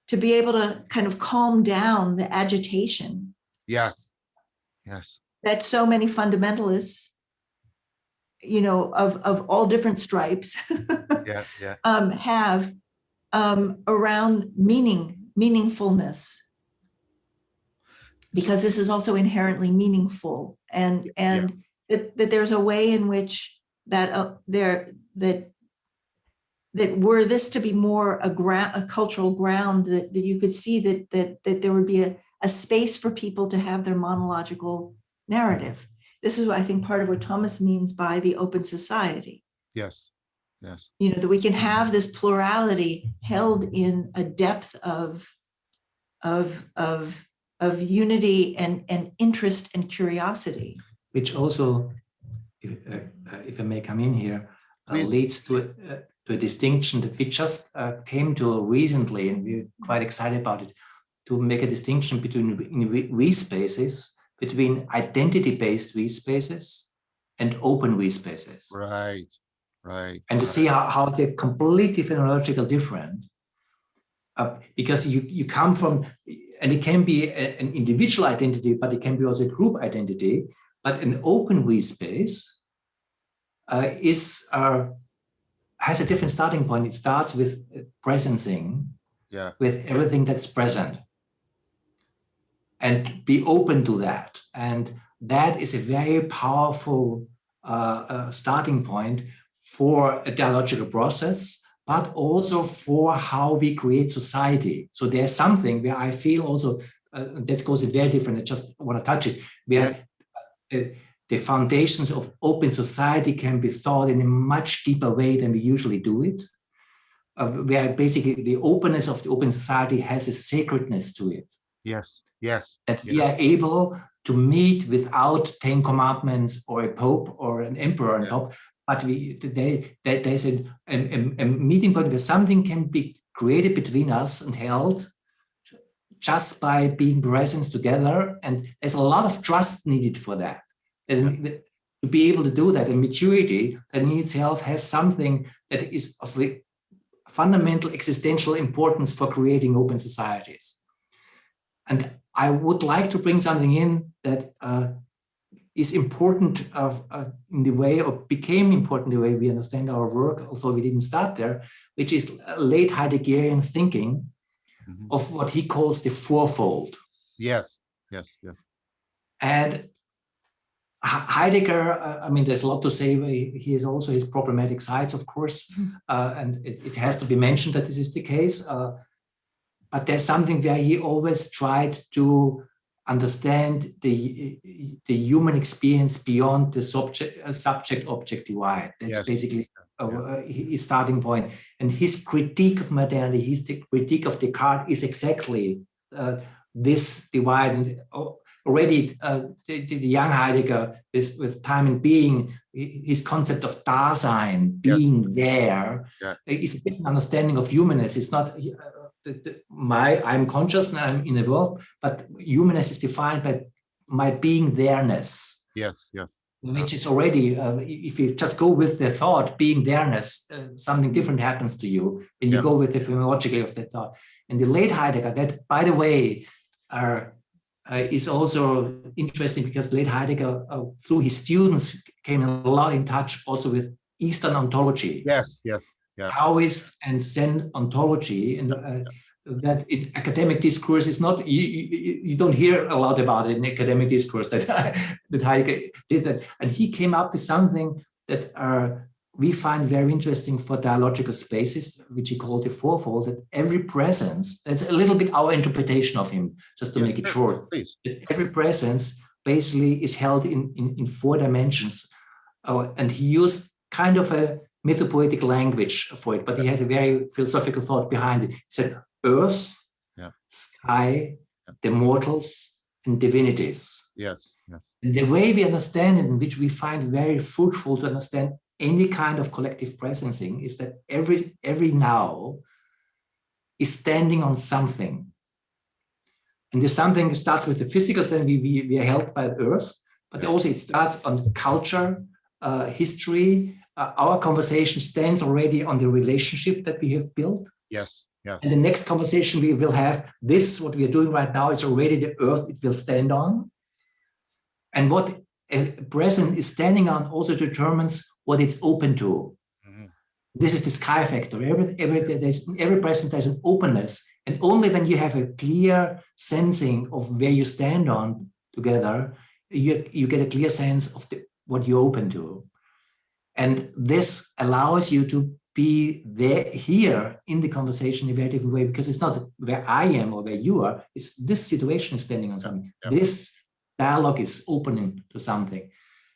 B: to be able to kind of calm down the agitation
A: Yes. Yes.
B: that so many fundamentalists, of all different stripes,
A: Yeah. Yeah.
B: have around meaningfulness, because this is also inherently meaningful, and that there's a way in which that were this to be more a cultural ground, that you could see that there would be a space for people to have their monological narrative. This is what I think part of what Thomas means by the open society.
A: Yes. Yes.
B: That we can have this plurality held in a depth of unity and interest and curiosity.
C: Which also, if I may come in here, leads to a distinction that we just came to recently, and we're quite excited about it, to make a distinction between we spaces, between identity-based we spaces and open we spaces.
A: Right. Right.
C: And to see how they're completely phenomenological different. Because you come from, and it can be an individual identity, but it can be also a group identity. But an open we space has a different starting point. It starts with presencing, with everything that's present, and be open to that. And that is a very powerful starting point for a dialogical process, but also for how we create society. So there's something where I feel also, that goes very different, I just want to touch it, where the foundations of open society can be thought in a much deeper way than we usually do it, where basically the openness of the open society has a sacredness to it.
A: Yes, yes.
C: That we are able to meet without 10 commandments or a pope or an emperor on top, but there's a meeting point where something can be created between us and held just by being present together. And there's a lot of trust needed for that. And to be able to do that, and maturity that in itself has something that is of fundamental existential importance for creating open societies. And I would like to bring something in that is important in the way, or became important in the way we understand our work, although we didn't start there, which is late Heideggerian thinking of what he calls the fourfold.
A: Yes, yes, yes.
C: And Heidegger, I mean, there's a lot to say. He has also his problematic sides, of course, and it has to be mentioned that this is the case. But there's something where he always tried to understand the human experience beyond the subject-object divide. That's basically his starting point. And his critique of modernity, his critique of Descartes is exactly this divide. And already the young Heidegger, with time and being, his concept of Dasein, being there, is a different understanding of humanness. It's not I'm conscious and I'm in a world, but humanness is defined by my being there-ness.
A: Yes, yes.
C: Which is already, if you just go with the thought, being there-ness, something different happens to you when you go with the phenomenology of that thought. And the late Heidegger, that, by the way, is also interesting because late Heidegger, through his students, came a lot in touch also with Eastern ontology.
A: Yes, yes. Yeah.
C: Taoist and Zen ontology, and that in academic discourse is not, you don't hear a lot about it in academic discourse that Heidegger did that. And he came up with something that we find very interesting for dialogical spaces, which he called the Fourfold, that every presence, that's a little bit our interpretation of him, just to make it short.
A: Please.
C: Every presence basically is held in 4 dimensions. And he used kind of a mythopoetic language for it, but he has a very philosophical thought behind it. He said earth, sky, the mortals, and divinities.
A: Yes, yes.
C: And the way we understand it, in which we find very fruitful to understand any kind of collective presencing, is that every now is standing on something. And this something starts with the physical, then we are held by earth, but also it starts on culture, history. Our conversation stands already on the relationship that we have built.
A: Yes, yes.
C: And the next conversation we will have, this, what we are doing right now, is already the earth it will stand on. And what a present is standing on also determines what it's open to. Mm-hmm. This is the sky factor. Every present there's an openness. And only when you have a clear sensing of where you stand on together, you get a clear sense of what you're open to. And this allows you to be there, here in the conversation in a very different way, because it's not where I am or where you are, it's this situation is standing on something. Yep. This dialogue is opening to something.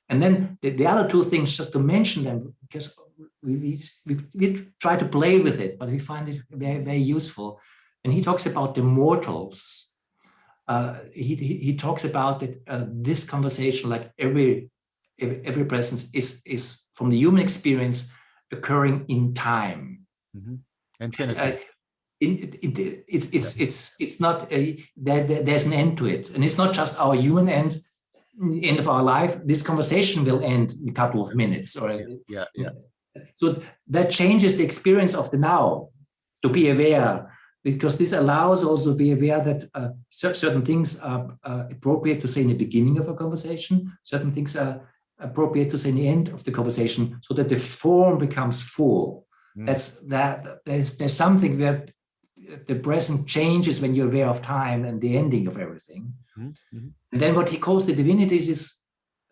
C: And then the other 2 things, just to mention them, because we try to play with it, but we find it very, very useful. And he talks about the mortals. He talks about that this conversation, like every presence is from the human experience occurring in time.
A: Mm-hmm. Infinity.
C: It's not there's an end to it, and it's not just our human end of our life. This conversation will end in a couple of minutes, or so that changes the experience of the now. To be aware, because this allows also to be aware that certain things are appropriate to say in the beginning of a conversation, certain things are appropriate to say in the end of the conversation, so that the form becomes full. There's something where the present changes when you're aware of time and the ending of everything. Mm-hmm. And then what he calls the divinities is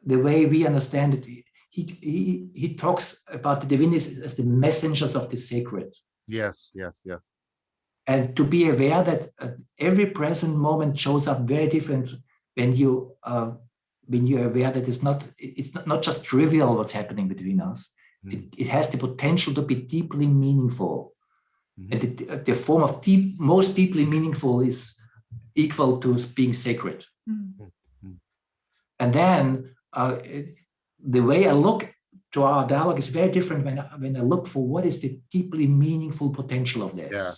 C: the way we understand it. He talks about the divinities as the messengers of the sacred.
A: Yes, yes, yes.
C: And to be aware that every present moment shows up very different when you're aware that it's not just trivial what's happening between us. Mm-hmm. It has the potential to be deeply meaningful. Mm-hmm. And the form of most deeply meaningful is equal to being sacred. Mm-hmm. And then the way I look to our dialogue is very different when I look for what is the deeply meaningful potential of this. Yeah.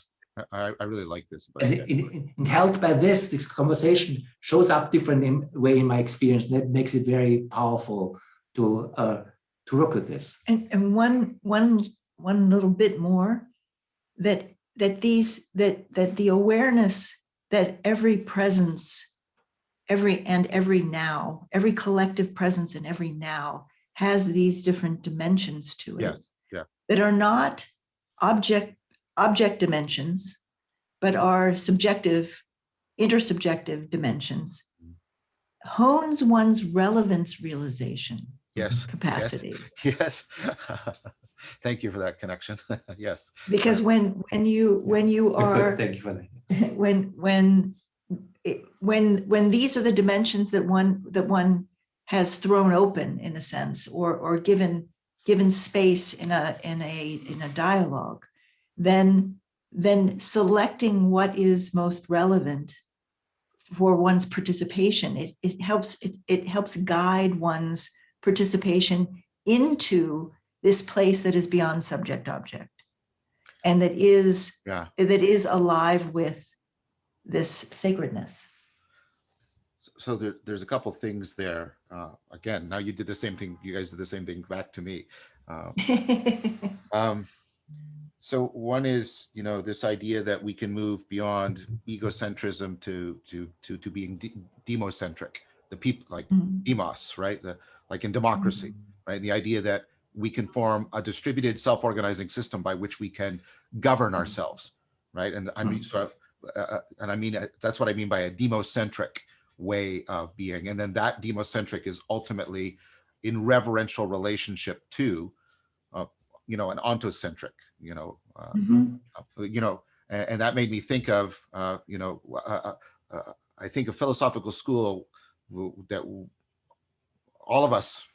A: I really like this.
C: And helped by this conversation shows up different way in my experience. And that makes it very powerful to work with this.
B: And one little bit more, that the awareness that every presence, every now, every collective presence in every now has these different dimensions to it.
A: Yeah.
B: That are not object dimensions, but are subjective, intersubjective dimensions, hones one's relevance realization
A: Yes.
B: capacity.
A: Yes. Thank you for that connection. Yes.
B: Because when you are
C: Thank you for that.
B: when these are the dimensions that one has thrown open in a sense, or given space in a dialogue, then selecting what is most relevant for one's participation, it helps guide one's participation into this place that is beyond subject object, and that is alive with this sacredness.
A: So there's a couple things there. Again, now you did the same thing. You guys did the same thing back to me. So one is, this idea that we can move beyond egocentrism to being democentric. The people, like demos, right? Like in democracy, right? The idea that we can form a distributed self-organizing system by which we can govern ourselves, right? And I mean, that's what I mean by a democentric way of being. And then that democentric is ultimately in reverential relationship to, an ontocentric, and that made me think of, I think a philosophical school that all of us,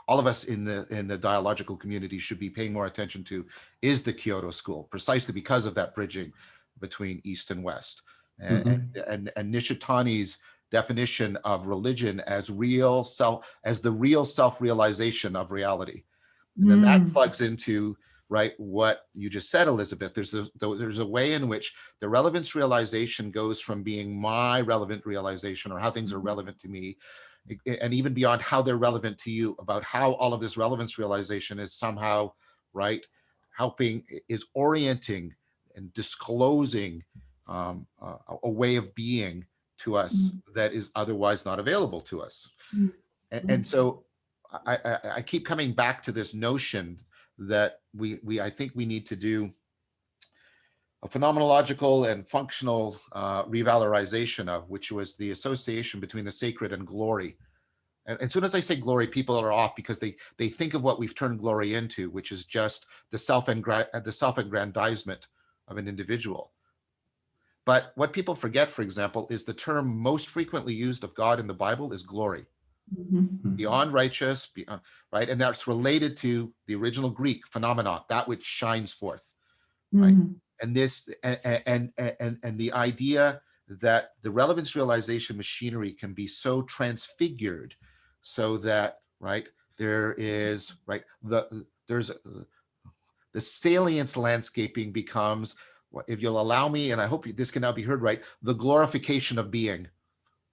A: all of us in the dialogical community should be paying more attention to is the Kyoto School, precisely because of that bridging between East and West. And Nishitani's definition of religion as the real self-realization of reality. And then that plugs into, right, what you just said, Elizabeth. There's a way in which the relevance realization goes from being my relevant realization, or how things are relevant to me, and even beyond how they're relevant to you, about how all of this relevance realization is somehow, right, is orienting and disclosing a way of being to us that is otherwise not available to us. And so I keep coming back to this notion that I think we need to do a phenomenological and functional revalorization of, which was the association between the sacred and glory. And as soon as I say glory, people are off because they think of what we've turned glory into, which is just the self-aggrandizement of an individual. But what people forget, for example, is the term most frequently used of God in the Bible is glory. Beyond righteous, beyond, right? And that's related to the original Greek phenomenon, that which shines forth, right? And this, and the idea that the relevance realization machinery can be so transfigured so that, right, there is, right, the salience landscaping becomes, if you'll allow me, and I hope this can now be heard right, the glorification of being,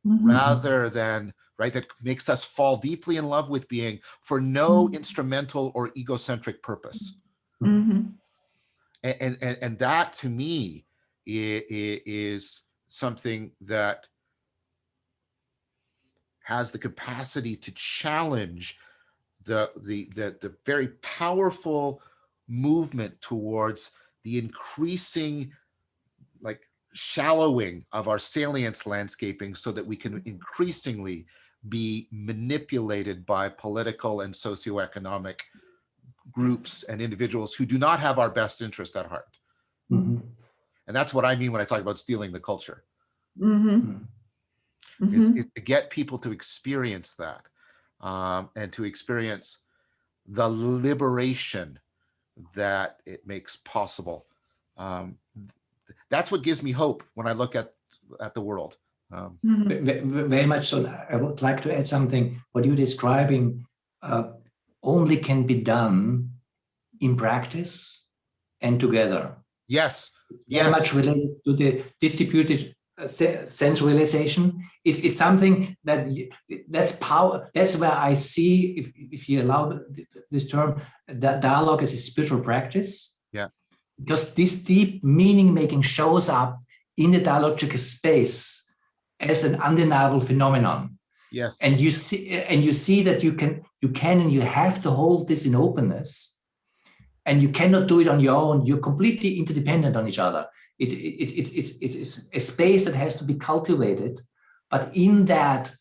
A: rather than, right, that makes us fall deeply in love with being for no instrumental or egocentric purpose. And that to me is something that has the capacity to challenge the very powerful movement towards the increasing, like, shallowing of our salience landscaping, so that we can increasingly be manipulated by political and socioeconomic groups and individuals who do not have our best interest at heart. And that's what I mean when I talk about stealing the culture. Is to get people to experience that, and to experience the liberation that it makes possible. That's what gives me hope when I look at the world.
C: Very much so. I would like to add something. What you're describing only can be done in practice and together.
A: Yes.
C: It's very much related to the distributed sense realization. It's something that's power. That's where I see, if you allow this term, that dialogue as a spiritual practice.
A: Yeah.
C: Because this deep meaning making shows up in the dialogical space as an undeniable phenomenon.
A: Yes.
C: And you see that you can and you have to hold this in openness. And you cannot do it on your own. You're completely interdependent on each other. It's a space that has to be cultivated. But in that,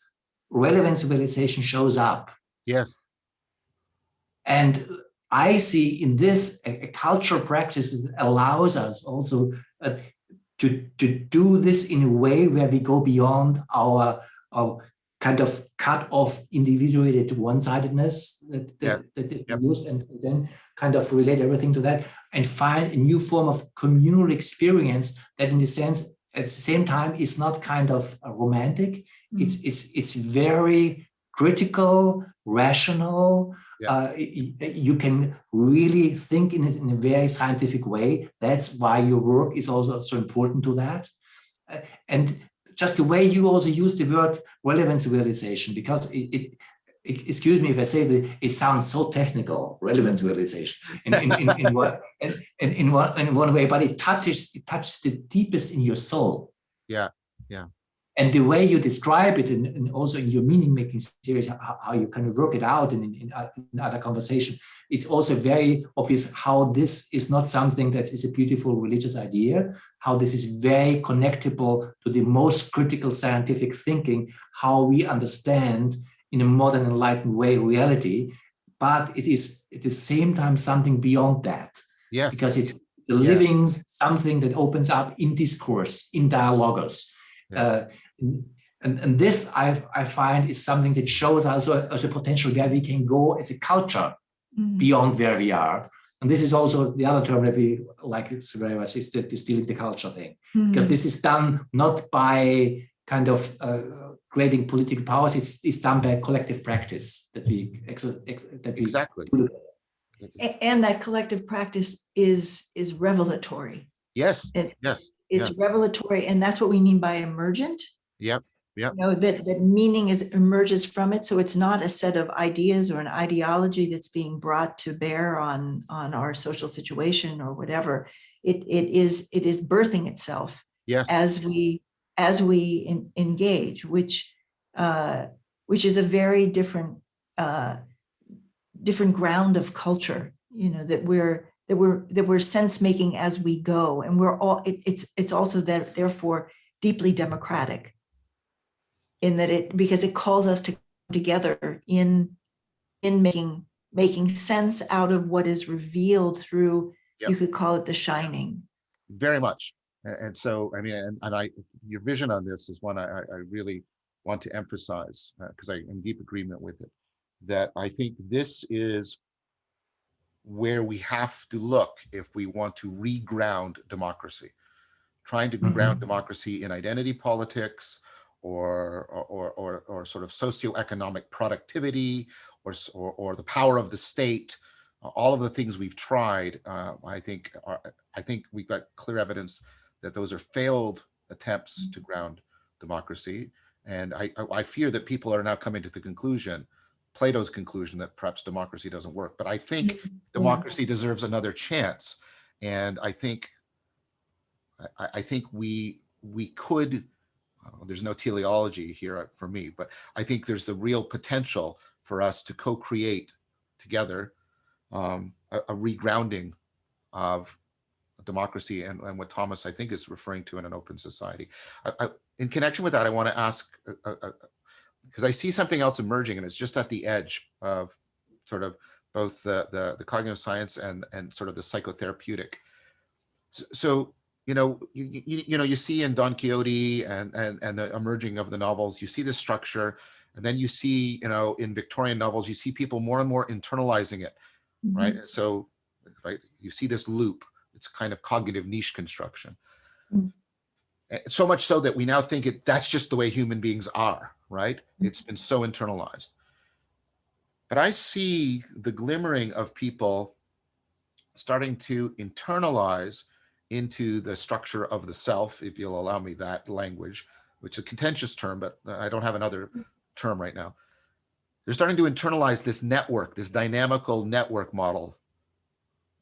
C: relevance realization shows up.
A: Yes.
C: And I see in this a cultural practice that allows us also to do this in a way where we go beyond our kind of cut off individuated one-sidedness that we used, and then kind of relate everything to that and find a new form of communal experience that, in the sense, at the same time, is not kind of romantic. It's very critical, rational. You can really think in it in a very scientific way. That's why your work is also so important to that. And just the way you also use the word relevance realization, because excuse me if I say that it sounds so technical, relevance realization in one way, but it touches the deepest in your soul.
A: Yeah.
C: And the way you describe it, and also in your meaning-making series, how you kind of work it out in other conversation, it's also very obvious how this is not something that is a beautiful religious idea, how this is very connectable to the most critical scientific thinking, how we understand in a modern enlightened way reality, but it is at the same time something beyond that.
A: Yes.
C: Because it's the living something that opens up in discourse, in dialogos. And this I find is something that shows also as a potential where we can go as a culture beyond where we are. And this is also the other term that we like very much, is the distilling the culture thing. Because this is done not by kind of creating political powers, it's done by collective practice that we
A: exactly.
B: And that collective practice is revelatory.
A: Yes.
B: It's revelatory, and that's what we mean by emergent.
A: Yep.
B: You know, that meaning emerges from it. So it's not a set of ideas or an ideology that's being brought to bear on our social situation or whatever. It is birthing itself as we engage, which is a very different ground of culture. You know, that we're sense making as we go, and we're all. It's also that therefore deeply democratic, in that because it calls us to come together in making sense out of what is revealed through, you could call it the shining.
A: Very much. And so, I mean, and your vision on this is one I really want to emphasize, because I'm in deep agreement with it, that I think this is where we have to look if we want to reground democracy. Trying to ground democracy in identity politics, or sort of socioeconomic productivity, or the power of the state, all of the things we've tried, I think we've got clear evidence that those are failed attempts to ground democracy. And I fear that people are now coming to the conclusion, Plato's conclusion, that perhaps democracy doesn't work. But I think democracy deserves another chance. And I think we could, there's no teleology here for me, but I think there's the real potential for us to co-create together a regrounding of democracy and what Thomas, I think, is referring to in an open society. In connection with that, I want to ask, because I see something else emerging, and it's just at the edge of sort of both the cognitive science and sort of the psychotherapeutic. So, you see in Don Quixote and the emerging of the novels, you see the structure, and then you see, in Victorian novels, you see people more and more internalizing it, right? So, right, you see this loop. It's kind of cognitive niche construction. So much so that we now think that's just the way human beings are, right? It's been so internalized. But I see the glimmering of people starting to internalize into the structure of the self, if you'll allow me that language, which is a contentious term, but I don't have another term right now. They're starting to internalize this network, this dynamical network model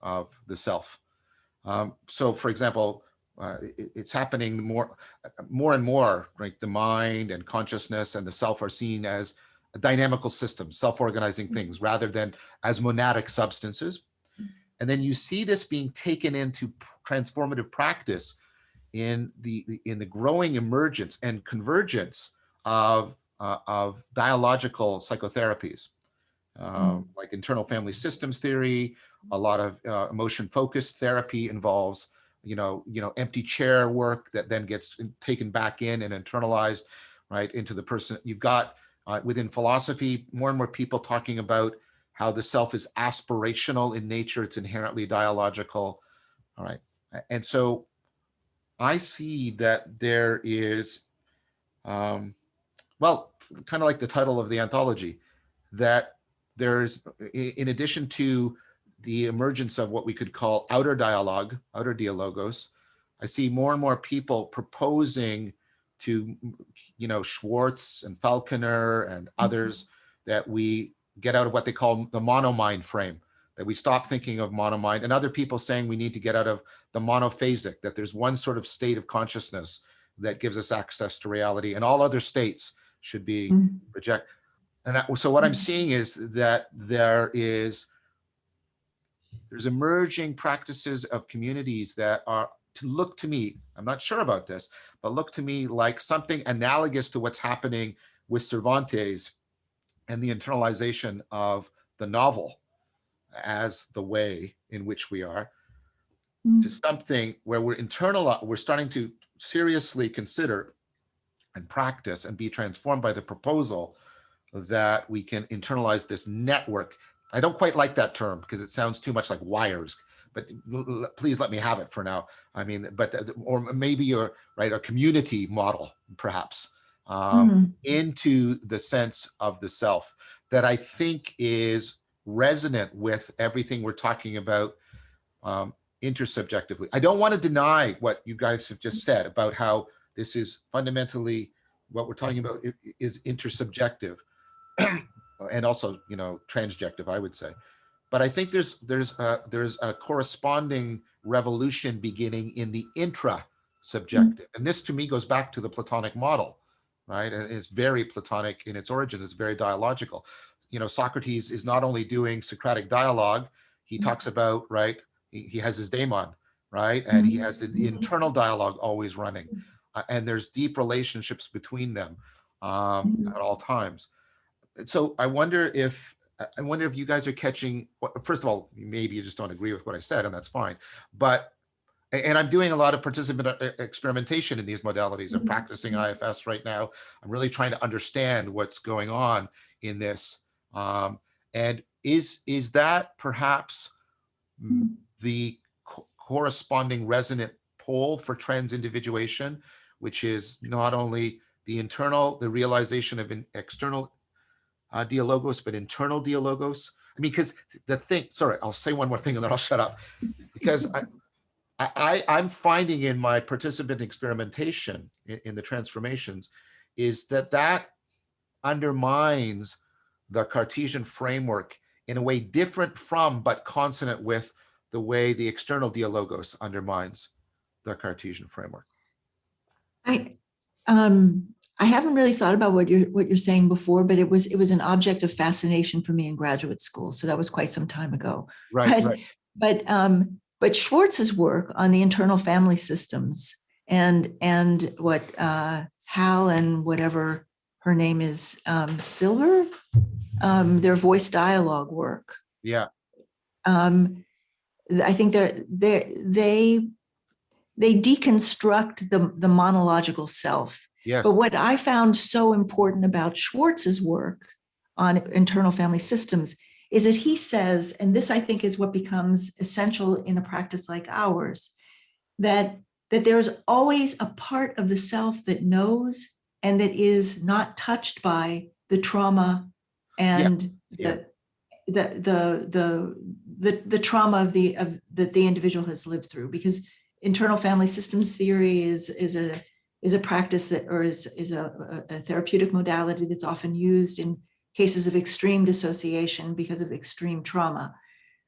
A: of the self. So, for example, it's happening more and more, right? The mind and consciousness and the self are seen as a dynamical system, self-organizing things, rather than as monadic substances. And then you see this being taken into transformative practice in the growing emergence and convergence of of dialogical psychotherapies, like internal family systems theory. A lot of emotion-focused therapy involves, empty chair work that then gets taken back in and internalized, right, into the person. You've got within philosophy, more and more people talking about how the self is aspirational in nature. It's inherently dialogical. All right. And so I see that there is, well, kind of like the title of the anthology, that there's, in addition to the emergence of what we could call outer dialogue, outer dialogos, I see more and more people proposing to, Schwartz and Falconer and others, that we get out of what they call the monomind frame, that we stop thinking of monomind, and other people saying we need to get out of the monophasic, that there's one sort of state of consciousness that gives us access to reality, and all other states should be rejected. And so what I'm seeing is that there's emerging practices of communities that are, to look to me, I'm not sure about this, but look to me like something analogous to what's happening with Cervantes and the internalization of the novel as the way in which we are, to something where we're starting to seriously consider and practice and be transformed by the proposal that we can internalize this network. I don't quite like that term because it sounds too much like wires, but please let me have it for now. I mean, or maybe you're right, a community model, perhaps, into the sense of the self that I think is resonant with everything we're talking about intersubjectively. I don't want to deny what you guys have just said about how this is fundamentally what we're talking about is intersubjective and also, transjective, I would say. But I think there's a corresponding revolution beginning in the intra-subjective. And this to me goes back to the Platonic model, right? And it's very Platonic in its origin. It's very dialogical. Socrates is not only doing Socratic dialogue, he talks about, right, he has his daemon, right? And he has the internal dialogue always running. And there's deep relationships between them at all times. So I wonder if you guys are catching, first of all, maybe you just don't agree with what I said, and that's fine. And I'm doing a lot of participant experimentation in these modalities. I'm practicing IFS right now. I'm really trying to understand what's going on in this. And is that perhaps the corresponding resonant pole for trans individuation, which is not only the realization of an external dialogos, but internal dialogos? I mean, because sorry, I'll say one more thing and then I'll shut up. Because I'm finding in my participant experimentation in the transformations is that undermines the Cartesian framework in a way different from, but consonant with the way the external dialogos undermines the Cartesian framework.
B: I haven't really thought about what you're saying before, but it was an object of fascination for me in graduate school. So that was quite some time ago.
A: Right.
B: But Schwartz's work on the internal family systems and what Hal and whatever her name is, Silver, their voice dialogue work.
A: Yeah.
B: I think they deconstruct the monological self.
A: Yes.
B: But what I found so important about Schwartz's work on internal family systems is that he says, and this I think is what becomes essential in a practice like ours, that there's always a part of the self that knows and that is not touched by the trauma and the trauma that the individual has lived through, because internal family systems theory is a practice that, or is a therapeutic modality that's often used in cases of extreme dissociation because of extreme trauma.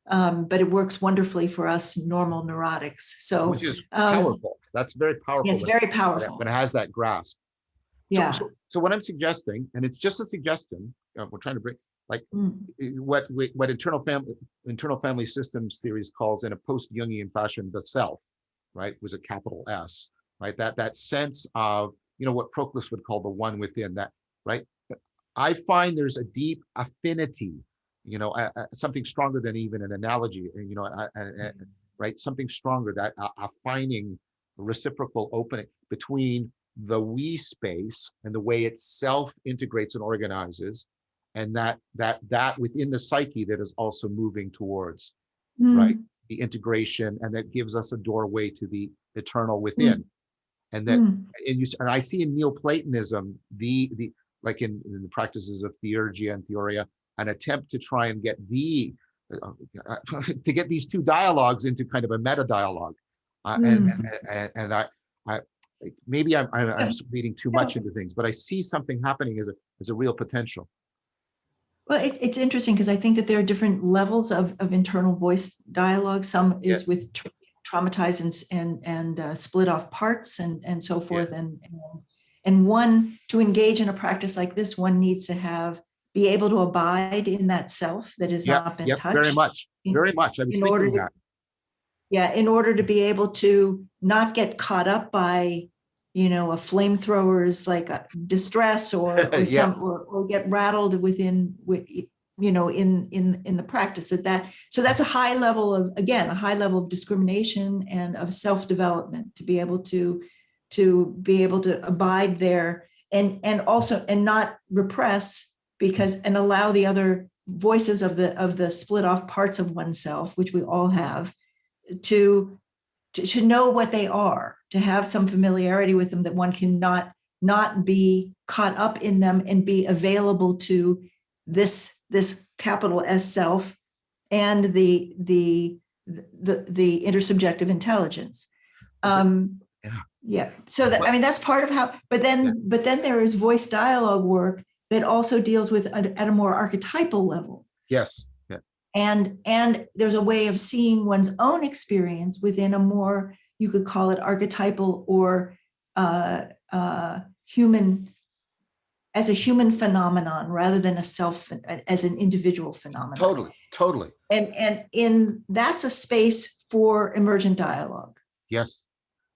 B: But it works wonderfully for us normal neurotics. So,
A: which is powerful. That's very powerful.
B: It's very powerful.
A: When it has that grasp.
B: Yeah.
A: So what I'm suggesting, and it's just a suggestion, we're trying to bring, like what internal family systems theories calls in a post-Jungian fashion the self, right, was a capital S, right? That sense of, what Proclus would call the one within, that, right? I find there's a deep affinity, something stronger than even an analogy, right? Something stronger, that a finding reciprocal opening between the we space and the way it self integrates and organizes, and that within the psyche that is also moving towards, right, the integration, and that gives us a doorway to the eternal within. And that, and I see in Neoplatonism, the like in the practices of theurgia and theoria, an attempt to try and get to get these two dialogues into kind of a meta dialogue, and I maybe I'm reading too much into things, but I see something happening as a real potential.
B: Well, it's interesting because I think that there are different levels of internal voice dialogue. Some is with traumatized and split off parts and so forth. And one, to engage in a practice like this, one needs to be able to abide in that self that has not been touched.
A: Very much. I was thinking that.
B: Yeah, in order to be able to not get caught up by, a flamethrower's like distress or get rattled in the practice so that's a high level of discrimination and of self-development, to be able to abide there and also not repress, and allow the other voices of the split off parts of oneself, which we all have, to know what they are, to have some familiarity with them, that one can not be caught up in them and be available to this capital S self and the intersubjective intelligence. So that, that's part of how, but then there is voice dialogue work that also deals with at a more archetypal level.
A: Yes.
B: And there's a way of seeing one's own experience within a more, you could call it archetypal or human, as a human phenomenon rather than as an individual phenomenon.
A: Totally.
B: And that's a space for emergent dialogue.
A: Yes.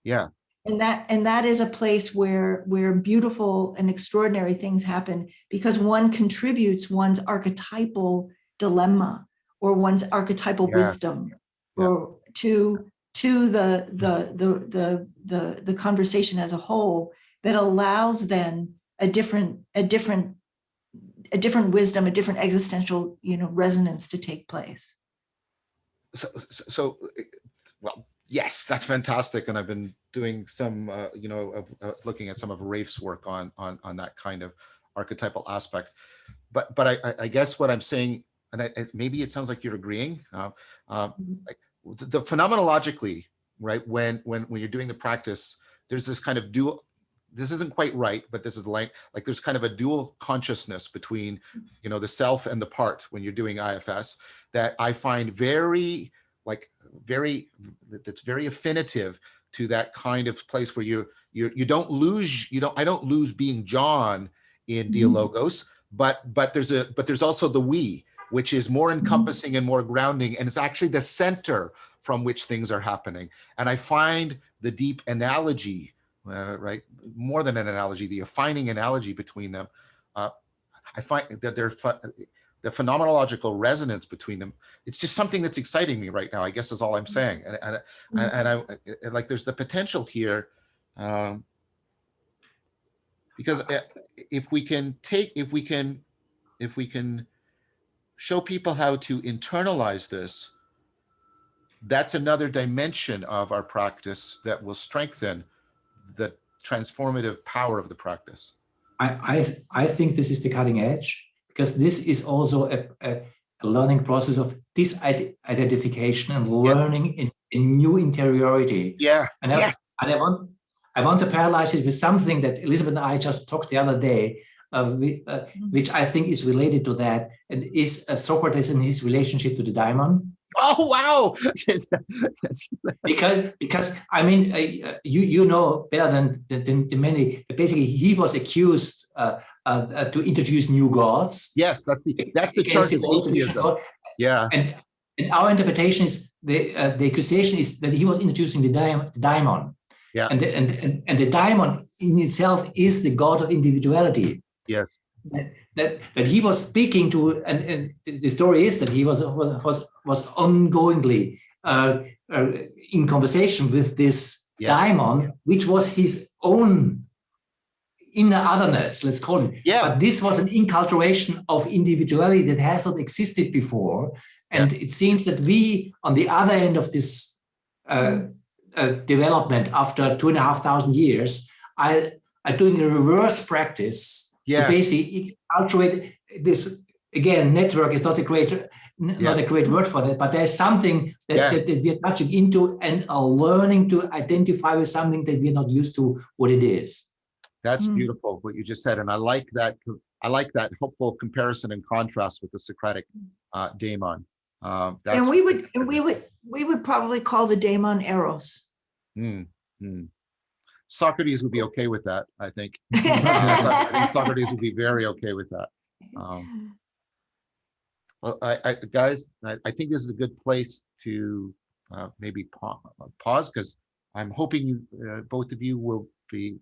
A: Yeah.
B: And that is a place where beautiful and extraordinary things happen, because one contributes one's archetypal dilemma or one's archetypal wisdom or to the conversation as a whole, that allows then a different wisdom, a different existential resonance to take place.
A: So well, yes, that's fantastic, and I've been doing some looking at some of Rafe's work on that kind of archetypal aspect, but I guess what I'm saying, and maybe it sounds like you're agreeing, like the phenomenologically, right, when you're doing the practice, there's this kind of dual, this isn't quite right, but this is like there's kind of a dual consciousness between the self and the part when you're doing IFS, that I find very that's very affinitive to that kind of place where I don't lose being John in Dialogos, but there's also the we, which is more encompassing and more grounding, and it's actually the center from which things are happening. And I find the deep analogy, right, more than an analogy, the affining analogy between them, I find that the phenomenological resonance between them, it's just something that's exciting me right now, I guess is all I'm saying. And I like, there's the potential here, because if we can show people how to internalize this, that's another dimension of our practice that will strengthen the transformative power of the practice.
C: I think this is the cutting edge, because this is also a learning process of disidentification and learning in new interiority.
A: Yeah.
C: And I want to parallelize it with something that Elizabeth and I just talked the other day, which I think is related to that, and is Socrates and his relationship to the daimon.
A: Oh wow!
C: because I mean, you know better than many. Basically, he was accused to introduce new gods.
A: Yes, that's the charge of atheism. Yeah,
C: and our interpretation is the accusation is that he was introducing the daimon.
A: Yeah,
C: and the daimon in itself is the god of individuality.
A: Yes.
C: that he was speaking to, and the story is that he was ongoingly in conversation with this daimon, which was his own inner otherness, let's call it. But this was an inculturation of individuality that has not existed before. And it seems that we, on the other end of this development after 2,500 years, are doing a reverse practice to basically inculturate this. Again, network is not a great word for that, but there's something that we are touching into and are learning to identify with something that we're not used to what it is.
A: That's beautiful what you just said, and I like that. I like that helpful comparison and contrast with the Socratic daemon.
B: And we would probably call the daemon Eros.
A: Socrates would be okay with that, I think. I think Socrates would be very okay with that. Well, guys, I think this is a good place to maybe pause, because I'm hoping you, both of you, will be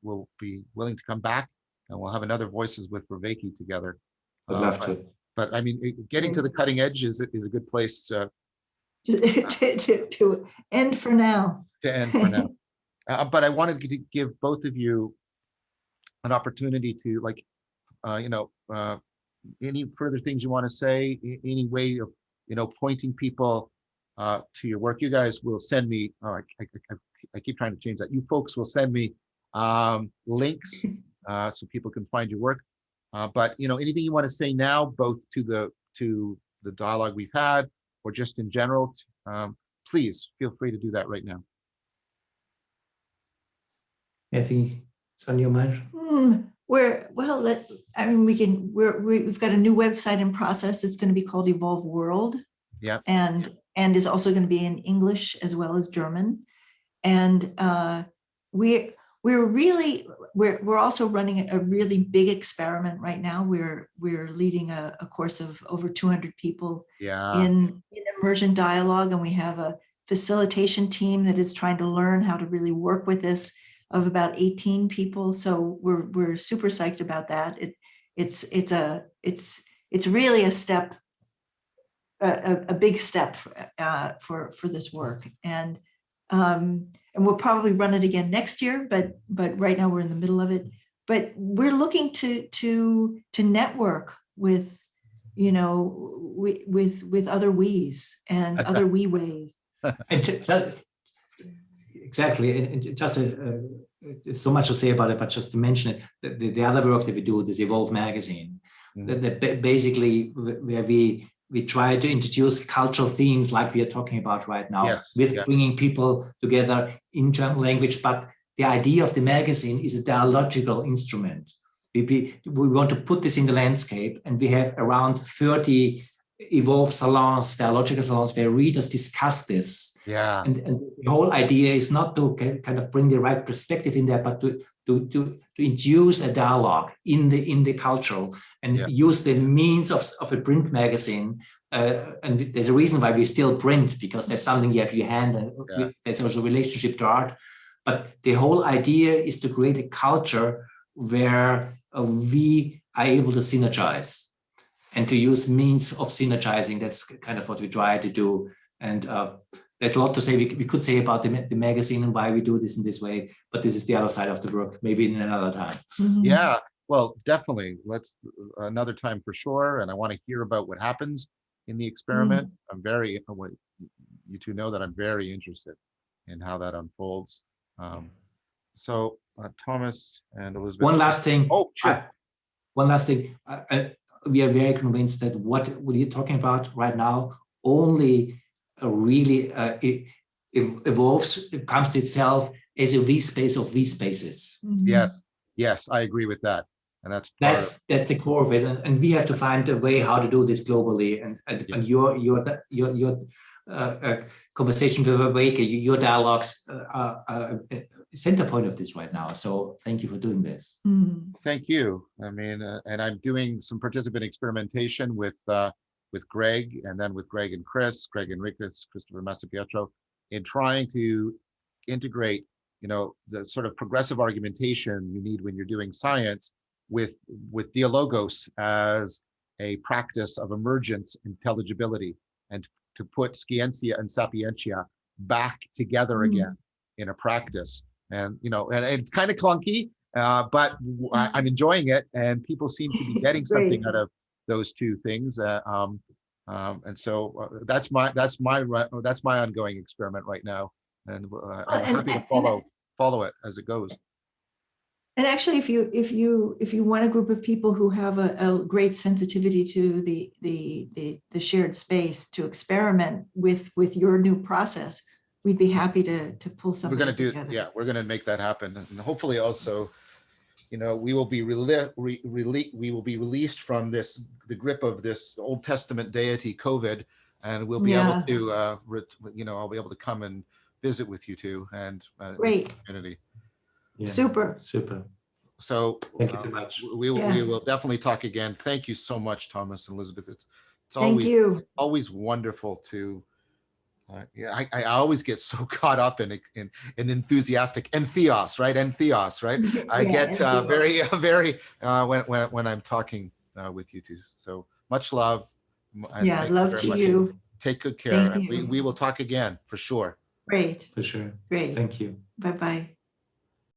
A: willing to come back, and we'll have another Voices with Vervaeke together.
C: I'd love to.
A: But I mean, getting to the cutting edge is a good place to
B: end for now.
A: To end for now. But I wanted to give both of you an opportunity to, like, any further things you want to say, any way of, pointing people to your work. You guys will send me, I keep trying to change that. You folks will send me links so people can find your work. But anything you want to say now, both to the dialogue we've had, or just in general, please feel free to do that right now.
C: Anything on your mind?
B: We've got a new website in process. It's going to be called Evolve World.
A: Yeah.
B: And is also going to be in English as well as German. And we're also running a really big experiment right now. We're leading a course of over 200 people in immersion dialogue, and we have a facilitation team that is trying to learn how to really work with this, of about 18 people. So we're super psyched about that. It's really a step, a big step for this work, and we'll probably run it again next year. But right now we're in the middle of it. But we're looking to network with with other we's and other we ways.
C: Exactly, and just there's so much to say about it, but just to mention it, the other work that we do, this Evolve magazine, that basically where we try to introduce cultural themes like we are talking about right now, bringing people together in German language. But the idea of the magazine is a dialogical instrument. We want to put this in the landscape, and we have around 30 Evolve salons, dialogical salons, where readers discuss this. And the whole idea is not to kind of bring the right perspective in there, but to induce a dialogue in the cultural, and use the means of a print magazine. And there's a reason why we still print, because there's something you have in your hand, and there's also a relationship to art. But the whole idea is to create a culture where we are able to synergize, and to use means of synergizing. That's kind of what we try to do. And there's a lot to say. We could say about the magazine and why we do this in this way, but this is the other side of the work, maybe in another time.
A: Yeah, well, definitely. Let's another time for sure. And I want to hear about what happens in the experiment. You two know that I'm very interested in how that unfolds. So Thomas and Elizabeth.
C: One last thing.
A: Oh, sure.
C: One last thing. We are very convinced that what you're talking about right now only really evolves, it comes to itself as a V space of V spaces.
A: Yes, I agree with that. And that's
C: the core of it. And we have to find a way how to do this globally. And your conversation with Vervaeke, your dialogues are a center point of this right now. So thank you for doing this.
A: Thank you. I mean, and I'm doing some participant experimentation with Greg, and then with Greg and Chris, Greg Enriquez, Christopher Massapietro, in trying to integrate, the sort of progressive argumentation you need when you're doing science with dialogos as a practice of emergent intelligibility, and to put scientia and sapientia back together again in a practice. And and it's kind of clunky, but I'm enjoying it, and people seem to be getting something out of those two things. And so that's my ongoing experiment right now, and I'm happy to follow it as it goes.
B: And actually, if you want a group of people who have a great sensitivity to the shared space to experiment with your new process, we'd be happy to pull something together.
A: We're going to make that happen, and hopefully also, we will be released from the grip of this Old Testament deity COVID, and we'll be able to I'll be able to come and visit with you too, and
B: great
A: community.
C: Yeah.
B: Super.
A: So
C: thank you so much.
A: We will definitely talk again. Thank you so much, Thomas and Elizabeth. It's always wonderful to. I always get so caught up in enthusiastic entheos, right? Entheos, right? I get very when I'm talking with you two. So much love.
B: Love to you.
A: Take good care.
B: Thank you.
A: We will talk again for sure.
B: Great.
C: For sure.
B: Great.
C: Thank you.
B: Bye-bye.